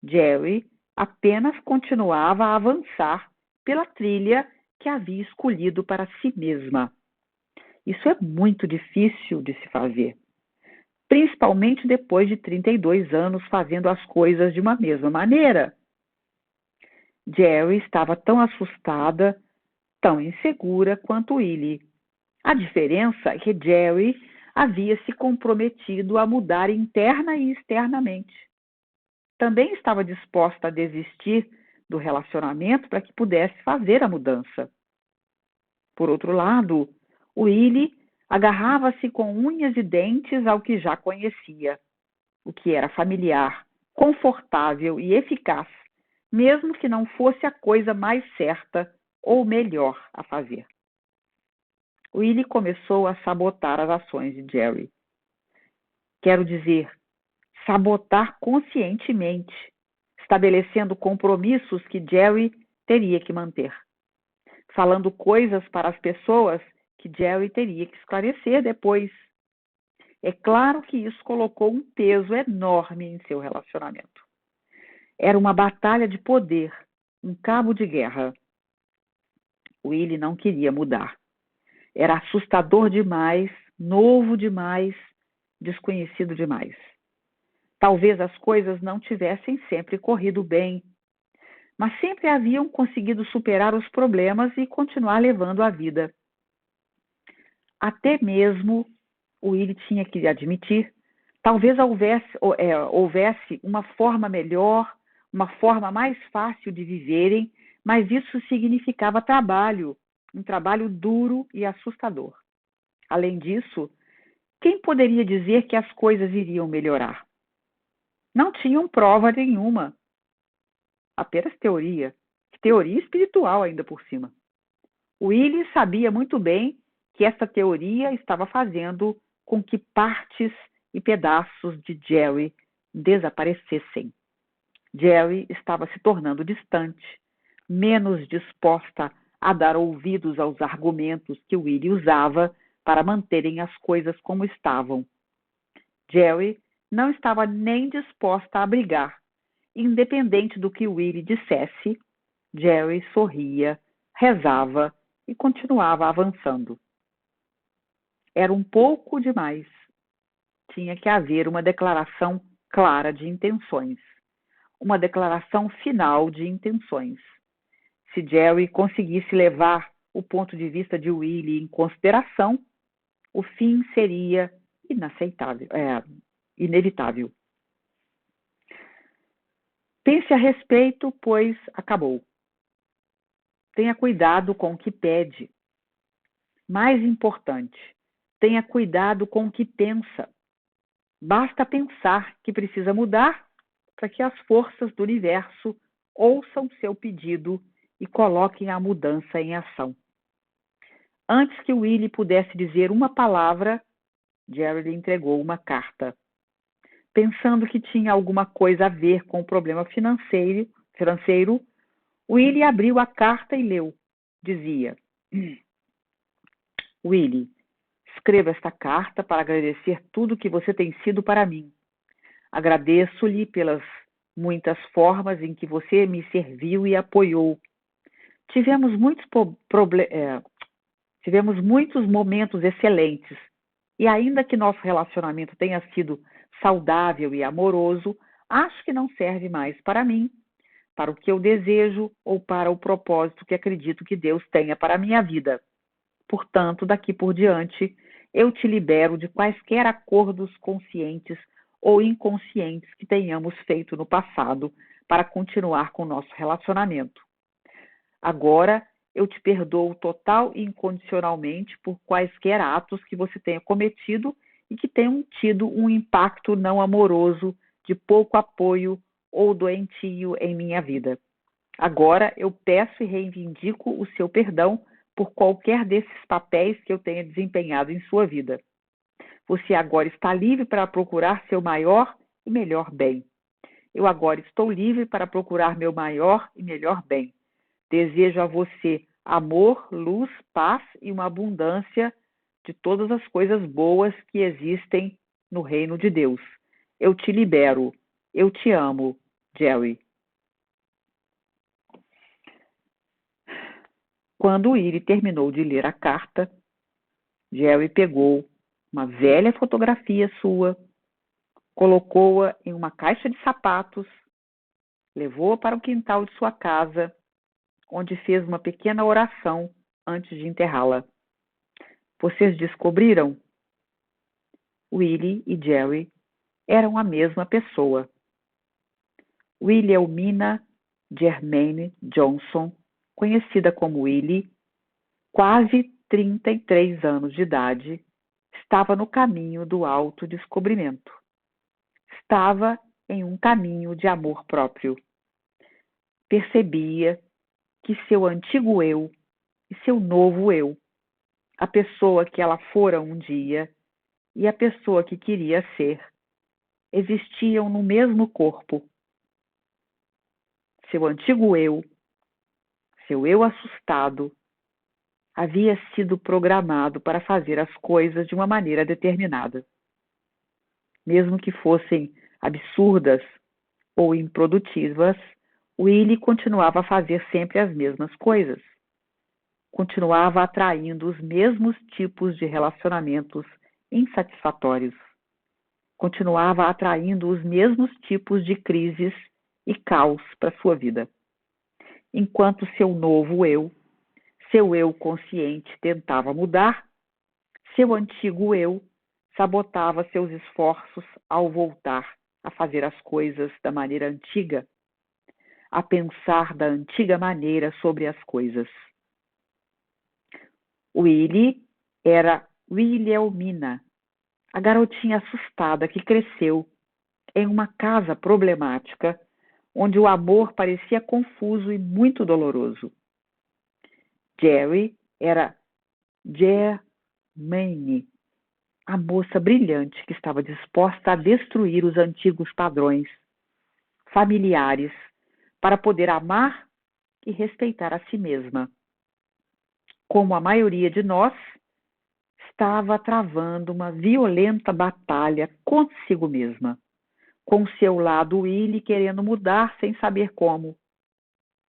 Jerry apenas continuava a avançar pela trilha que havia escolhido para si mesma. Isso é muito difícil de se fazer, principalmente depois de 32 anos fazendo as coisas de uma mesma maneira. Jerry estava tão assustada, tão insegura quanto Willie. A diferença é que Jerry havia se comprometido a mudar interna e externamente. Também estava disposta a desistir do relacionamento para que pudesse fazer a mudança. Por outro lado, Willie agarrava-se com unhas e dentes ao que já conhecia, o que era familiar, confortável e eficaz, mesmo que não fosse a coisa mais certa ou melhor a fazer. Willie começou a sabotar as ações de Jerry. Quero dizer, sabotar conscientemente, estabelecendo compromissos que Jerry teria que manter, falando coisas para as pessoas que Jerry teria que esclarecer depois. É claro que isso colocou um peso enorme em seu relacionamento. Era uma batalha de poder, um cabo de guerra. Willie não queria mudar. Era assustador demais, novo demais, desconhecido demais. Talvez as coisas não tivessem sempre corrido bem, mas sempre haviam conseguido superar os problemas e continuar levando a vida. Até mesmo o Willie tinha que admitir, talvez houvesse uma forma melhor, uma forma mais fácil de viverem, mas isso significava trabalho, um trabalho duro e assustador. Além disso, quem poderia dizer que as coisas iriam melhorar? Não tinham prova nenhuma, apenas teoria espiritual ainda por cima. Willie sabia muito bem que essa teoria estava fazendo com que partes e pedaços de Jerry desaparecessem. Jerry estava se tornando distante, menos disposta a dar ouvidos aos argumentos que Willie usava para manterem as coisas como estavam. Jerry não estava nem disposta a brigar. Independente do que Willie dissesse, Jerry sorria, rezava e continuava avançando. Era um pouco demais. Tinha que haver uma declaração clara de intenções. Uma declaração final de intenções. Se Jerry conseguisse levar o ponto de vista de Willie em consideração, o fim seria inevitável. Pense a respeito, pois acabou. Tenha cuidado com o que pede. Mais importante, tenha cuidado com o que pensa. Basta pensar que precisa mudar para que as forças do universo ouçam seu pedido e coloquem a mudança em ação. Antes que Willie pudesse dizer uma palavra, Jerry lhe entregou uma carta. Pensando que tinha alguma coisa a ver com o problema financeiro, Willie abriu a carta e leu. Dizia: Willie, escreva esta carta para agradecer tudo que você tem sido para mim. Agradeço-lhe pelas muitas formas em que você me serviu e apoiou. Tivemos muitos momentos excelentes, e ainda que nosso relacionamento tenha sido saudável e amoroso, acho que não serve mais para mim, para o que eu desejo ou para o propósito que acredito que Deus tenha para a minha vida. Portanto, daqui por diante, eu te libero de quaisquer acordos conscientes ou inconscientes que tenhamos feito no passado para continuar com o nosso relacionamento. Agora, eu te perdoo total e incondicionalmente por quaisquer atos que você tenha cometido e que tenham tido um impacto não amoroso, de pouco apoio ou doentio em minha vida. Agora, eu peço e reivindico o seu perdão por qualquer desses papéis que eu tenha desempenhado em sua vida. Você agora está livre para procurar seu maior e melhor bem. Eu agora estou livre para procurar meu maior e melhor bem. Desejo a você amor, luz, paz e uma abundância de todas as coisas boas que existem no reino de Deus. Eu te libero. Eu te amo, Jerry. Quando Willie terminou de ler a carta, Jerry pegou uma velha fotografia sua, colocou-a em uma caixa de sapatos, levou-a para o quintal de sua casa, onde fez uma pequena oração antes de enterrá-la. Vocês descobriram? Willie e Jerry eram a mesma pessoa. Wilhelmina Germaine Johnson, conhecida como Willie, quase 33 anos de idade, estava no caminho do autodescobrimento. Estava em um caminho de amor próprio. Percebia que seu antigo eu e seu novo eu, a pessoa que ela fora um dia e a pessoa que queria ser, existiam no mesmo corpo. Seu antigo eu, seu eu assustado, havia sido programado para fazer as coisas de uma maneira determinada. Mesmo que fossem absurdas ou improdutivas, Willie continuava a fazer sempre as mesmas coisas. Continuava atraindo os mesmos tipos de relacionamentos insatisfatórios. Continuava atraindo os mesmos tipos de crises e caos para sua vida. Enquanto seu novo eu, seu eu consciente, tentava mudar, seu antigo eu sabotava seus esforços ao voltar a fazer as coisas da maneira antiga, a pensar da antiga maneira sobre as coisas. Willie era Wilhelmina, a garotinha assustada que cresceu em uma casa problemática, onde o amor parecia confuso e muito doloroso. Jerry era Germaine, a moça brilhante que estava disposta a destruir os antigos padrões familiares para poder amar e respeitar a si mesma. como a maioria de nós, estava travando uma violenta batalha consigo mesma, com seu lado Willy querendo mudar sem saber como,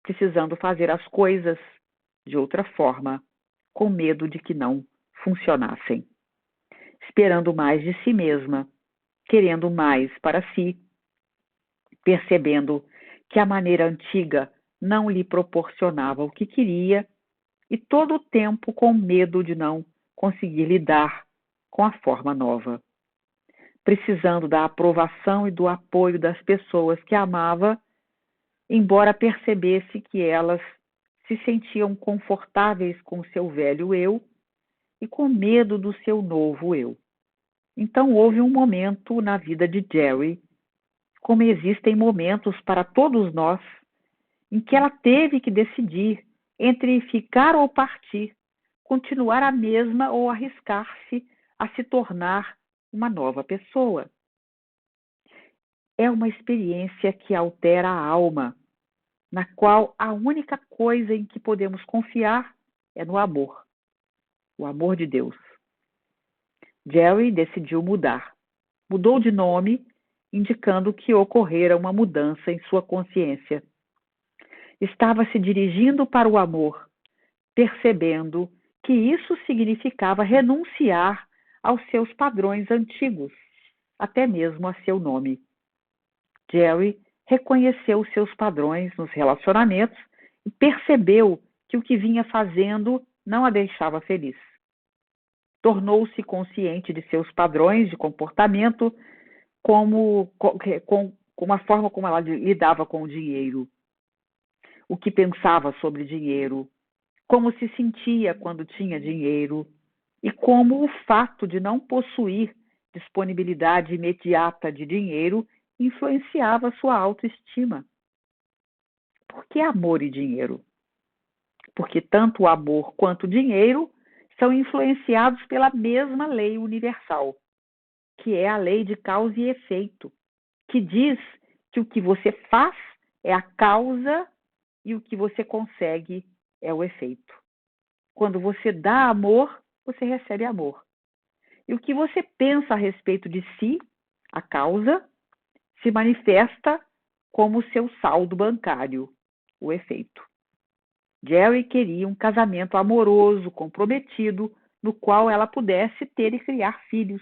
precisando fazer as coisas de outra forma, com medo de que não funcionassem, esperando mais de si mesma, querendo mais para si, percebendo que a maneira antiga não lhe proporcionava o que queria e todo o tempo com medo de não conseguir lidar com a forma nova, precisando da aprovação e do apoio das pessoas que amava, embora percebesse que elas se sentiam confortáveis com seu velho eu e com medo do seu novo eu. Então houve um momento na vida de Jerry, como existem momentos para todos nós, em que ela teve que decidir entre ficar ou partir, continuar a mesma ou arriscar-se a se tornar uma nova pessoa. É uma experiência que altera a alma, na qual a única coisa em que podemos confiar é no amor, o amor de Deus. Jerry decidiu mudar. Mudou de nome, indicando que ocorrera uma mudança em sua consciência. Estava se dirigindo para o amor, percebendo que isso significava renunciar aos seus padrões antigos, até mesmo a seu nome. Jerry reconheceu seus padrões nos relacionamentos e percebeu que o que vinha fazendo não a deixava feliz. Tornou-se consciente de seus padrões de comportamento, como a forma como ela lidava com o dinheiro, o que pensava sobre dinheiro, como se sentia quando tinha dinheiro e como o fato de não possuir disponibilidade imediata de dinheiro influenciava sua autoestima. Por que amor e dinheiro? Porque tanto o amor quanto o dinheiro são influenciados pela mesma lei universal, que é a lei de causa e efeito, que diz que o que você faz é a causa e o que você consegue é o efeito. Quando você dá amor, você recebe amor. E o que você pensa a respeito de si, a causa, se manifesta como seu saldo bancário, o efeito. Jerry queria um casamento amoroso, comprometido, no qual ela pudesse ter e criar filhos.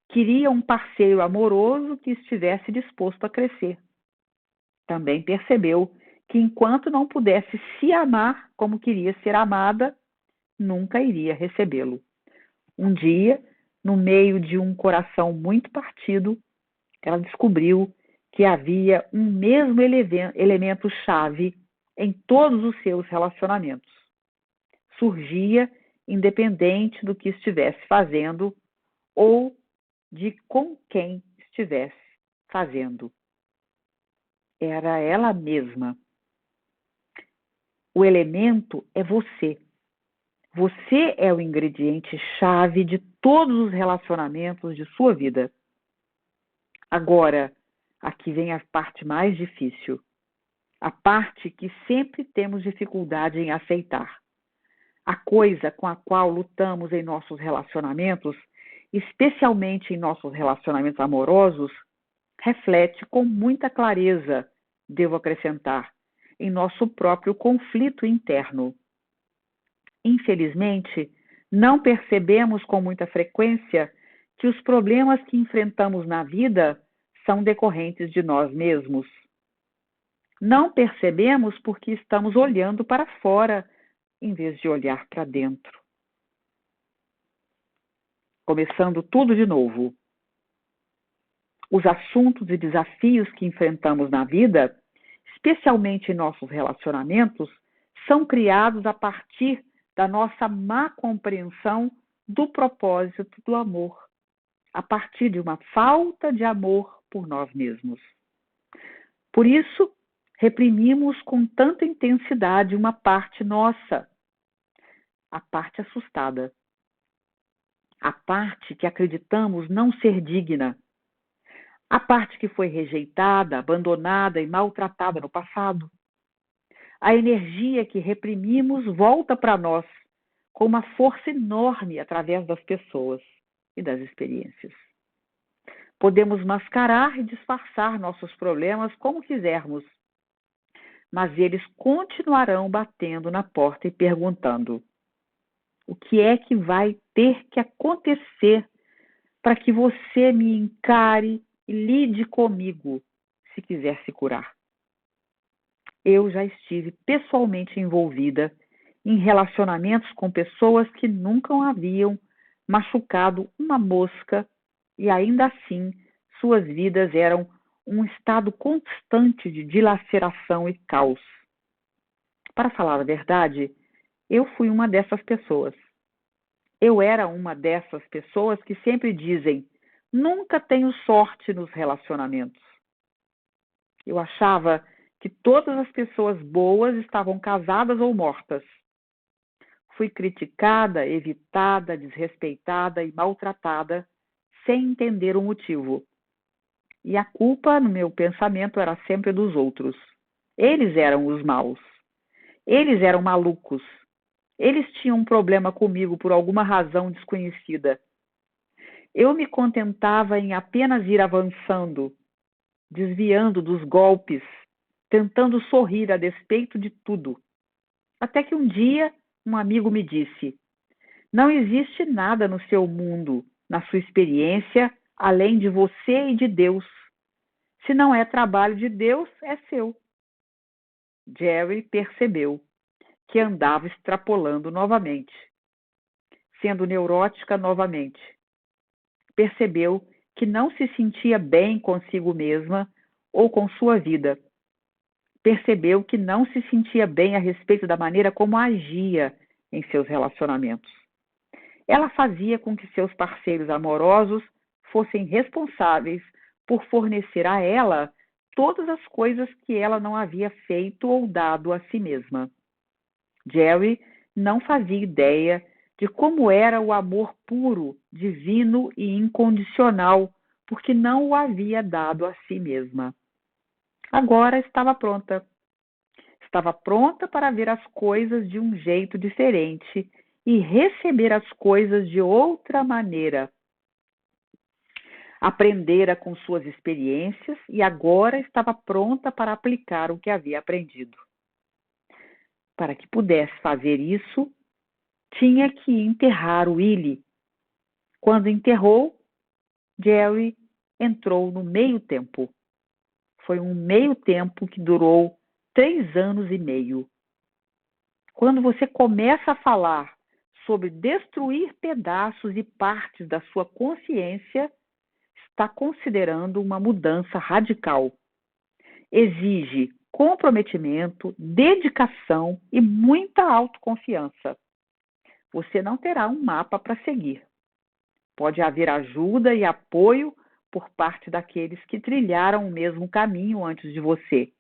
Queria um parceiro amoroso que estivesse disposto a crescer. Também percebeu que enquanto não pudesse se amar como queria ser amada, nunca iria recebê-lo. Um dia, no meio de um coração muito partido, ela descobriu que havia um mesmo elemento-chave em todos os seus relacionamentos. Surgia independente do que estivesse fazendo ou de com quem estivesse fazendo. Era ela mesma. O elemento é você. Você é o ingrediente-chave de todos os relacionamentos de sua vida. Agora, aqui vem a parte mais difícil. A parte que sempre temos dificuldade em aceitar. A coisa com a qual lutamos em nossos relacionamentos, especialmente em nossos relacionamentos amorosos, reflete com muita clareza, devo acrescentar, em nosso próprio conflito interno. Infelizmente, não percebemos com muita frequência que os problemas que enfrentamos na vida são decorrentes de nós mesmos. Não percebemos porque estamos olhando para fora em vez de olhar para dentro. Começando tudo de novo. Os assuntos e desafios que enfrentamos na vida, especialmente em nossos relacionamentos, são criados a partir da nossa má compreensão do propósito do amor, a partir de uma falta de amor por nós mesmos. Por isso, reprimimos com tanta intensidade uma parte nossa, a parte assustada, a parte que acreditamos não ser digna, a parte que foi rejeitada, abandonada e maltratada no passado. A energia que reprimimos volta para nós com uma força enorme através das pessoas e das experiências. Podemos mascarar e disfarçar nossos problemas como quisermos, mas eles continuarão batendo na porta e perguntando: o que é que vai ter que acontecer para que você me encare e lide comigo se quiser se curar? Eu já estive pessoalmente envolvida em relacionamentos com pessoas que nunca haviam machucado uma mosca e ainda assim suas vidas eram um estado constante de dilaceração e caos. Para falar a verdade, eu fui uma dessas pessoas. Eu era uma dessas pessoas que sempre dizem: nunca tenho sorte nos relacionamentos. Eu achava que todas as pessoas boas estavam casadas ou mortas. Fui criticada, evitada, desrespeitada e maltratada, sem entender o motivo. E a culpa, no meu pensamento, era sempre dos outros. Eles eram os maus. Eles eram malucos. Eles tinham um problema comigo por alguma razão desconhecida. Eu me contentava em apenas ir avançando, desviando dos golpes, tentando sorrir a despeito de tudo. Até que um dia um amigo me disse: não existe nada no seu mundo, na sua experiência, além de você e de Deus. Se não é trabalho de Deus, é seu. Jerry percebeu que andava extrapolando novamente, sendo neurótica novamente. Percebeu que não se sentia bem consigo mesma ou com sua vida. Percebeu que não se sentia bem a respeito da maneira como agia em seus relacionamentos. Ela fazia com que seus parceiros amorosos fossem responsáveis por fornecer a ela todas as coisas que ela não havia feito ou dado a si mesma. Jerry não fazia ideia de como era o amor puro, divino e incondicional, porque não o havia dado a si mesma. Agora estava pronta. Estava pronta para ver as coisas de um jeito diferente e receber as coisas de outra maneira. Aprendera com suas experiências e agora estava pronta para aplicar o que havia aprendido. Para que pudesse fazer isso, tinha que enterrar Willie. Quando enterrou, Jerry entrou no meio-tempo. Foi um meio-tempo que durou 3 anos e meio. Quando você começa a falar sobre destruir pedaços e partes da sua consciência, está considerando uma mudança radical. Exige comprometimento, dedicação e muita autoconfiança. Você não terá um mapa para seguir. Pode haver ajuda e apoio por parte daqueles que trilharam o mesmo caminho antes de você,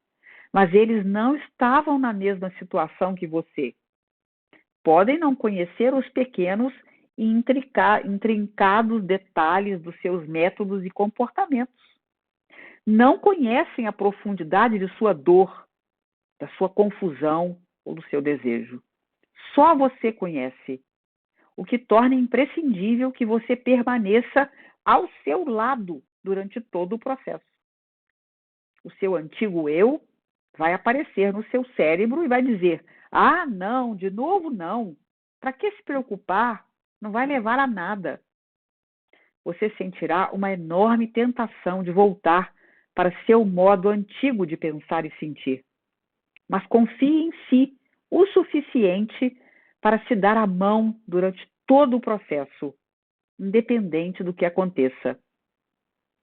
mas eles não estavam na mesma situação que você. Podem não conhecer os pequenos e intrincados detalhes dos seus métodos e comportamentos. Não conhecem a profundidade de sua dor, da sua confusão ou do seu desejo. Só você conhece, o que torna imprescindível que você permaneça ao seu lado durante todo o processo. O seu antigo eu vai aparecer no seu cérebro e vai dizer: ah, não, de novo não. Para que se preocupar? Não vai levar a nada. Você sentirá uma enorme tentação de voltar para seu modo antigo de pensar e sentir. Mas confie em si o suficiente para se dar a mão durante todo o processo, independente do que aconteça.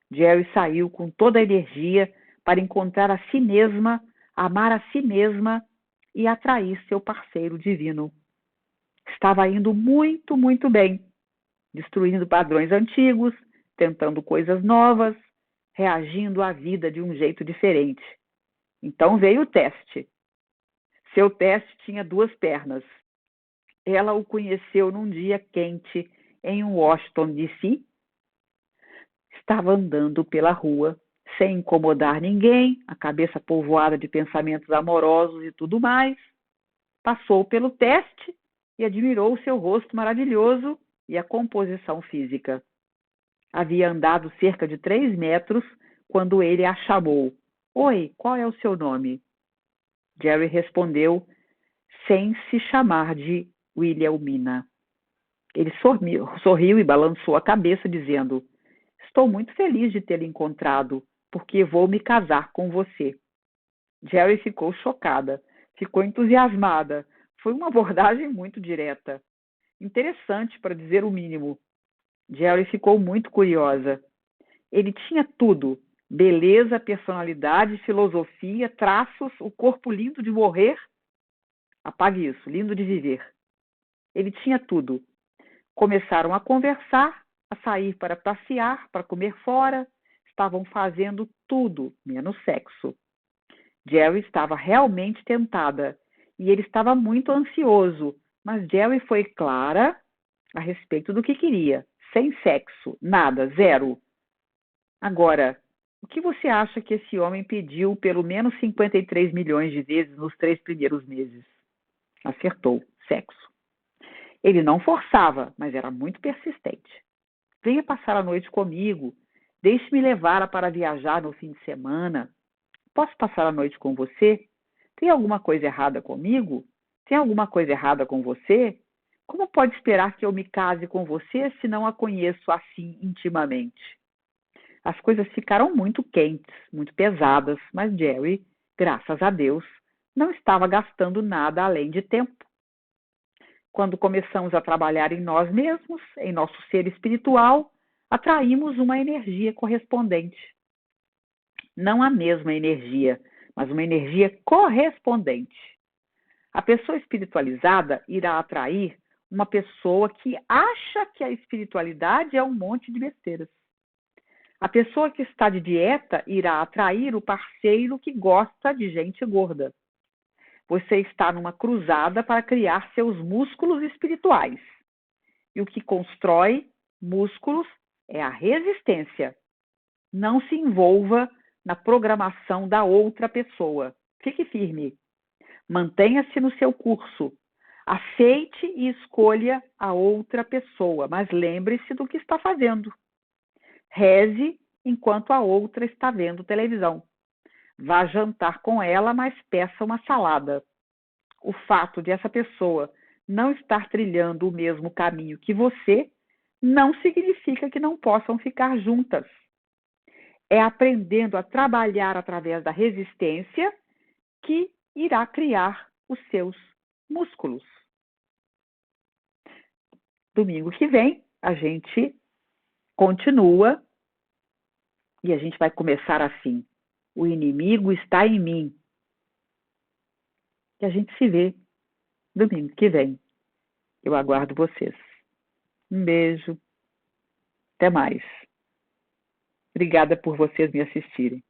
Jerry saiu com toda a energia para encontrar a si mesma, amar a si mesma e atrair seu parceiro divino. Estava indo muito, muito bem, destruindo padrões antigos, tentando coisas novas, reagindo à vida de um jeito diferente. Então veio o teste. Seu teste tinha 2 pernas. Ela o conheceu num dia quente em Washington, D.C. Estava andando pela rua, sem incomodar ninguém, a cabeça povoada de pensamentos amorosos e tudo mais. Passou pelo teste e admirou o seu rosto maravilhoso e a composição física. Havia andado cerca de 3 metros quando ele a chamou. Oi, qual é o seu nome? Jerry respondeu sem se chamar de Wilhelmina. Ele sorriu e balançou a cabeça, dizendo: Estou muito feliz de tê-lo encontrado, porque vou me casar com você. Jerry ficou chocada, ficou entusiasmada. Foi uma abordagem muito direta. Interessante, para dizer o mínimo. Jerry ficou muito curiosa. Ele tinha tudo: beleza, personalidade, filosofia, traços, o corpo lindo de morrer. Apague isso, lindo de viver. Ele tinha tudo. Começaram a conversar, a sair para passear, para comer fora. Estavam fazendo tudo, menos sexo. Jerry estava realmente tentada e ele estava muito ansioso, mas Jerry foi clara a respeito do que queria. Sem sexo, nada, zero. Agora, o que você acha que esse homem pediu pelo menos 53 milhões de vezes nos 3 primeiros meses? Acertou, sexo. Ele não forçava, mas era muito persistente. Venha passar a noite comigo. Deixe-me levá-la para viajar no fim de semana. Posso passar a noite com você? Tem alguma coisa errada comigo? Tem alguma coisa errada com você? Como pode esperar que eu me case com você se não a conheço assim intimamente? As coisas ficaram muito quentes, muito pesadas, mas Jerry, graças a Deus, não estava gastando nada além de tempo. Quando começamos a trabalhar em nós mesmos, em nosso ser espiritual, atraímos uma energia correspondente. Não a mesma energia, mas uma energia correspondente. A pessoa espiritualizada irá atrair uma pessoa que acha que a espiritualidade é um monte de besteiras. A pessoa que está de dieta irá atrair o parceiro que gosta de gente gorda. Você está numa cruzada para criar seus músculos espirituais. E o que constrói músculos é a resistência. Não se envolva na programação da outra pessoa. Fique firme. Mantenha-se no seu curso. Aceite e escolha a outra pessoa, mas lembre-se do que está fazendo. Reze enquanto a outra está vendo televisão. Vá jantar com ela, mas peça uma salada. O fato de essa pessoa não estar trilhando o mesmo caminho que você não significa que não possam ficar juntas. É aprendendo a trabalhar através da resistência que irá criar os seus músculos. Domingo que vem, a gente continua e a gente vai começar assim. O inimigo está em mim. E a gente se vê domingo que vem. Eu aguardo vocês. Um beijo. Até mais. Obrigada por vocês me assistirem.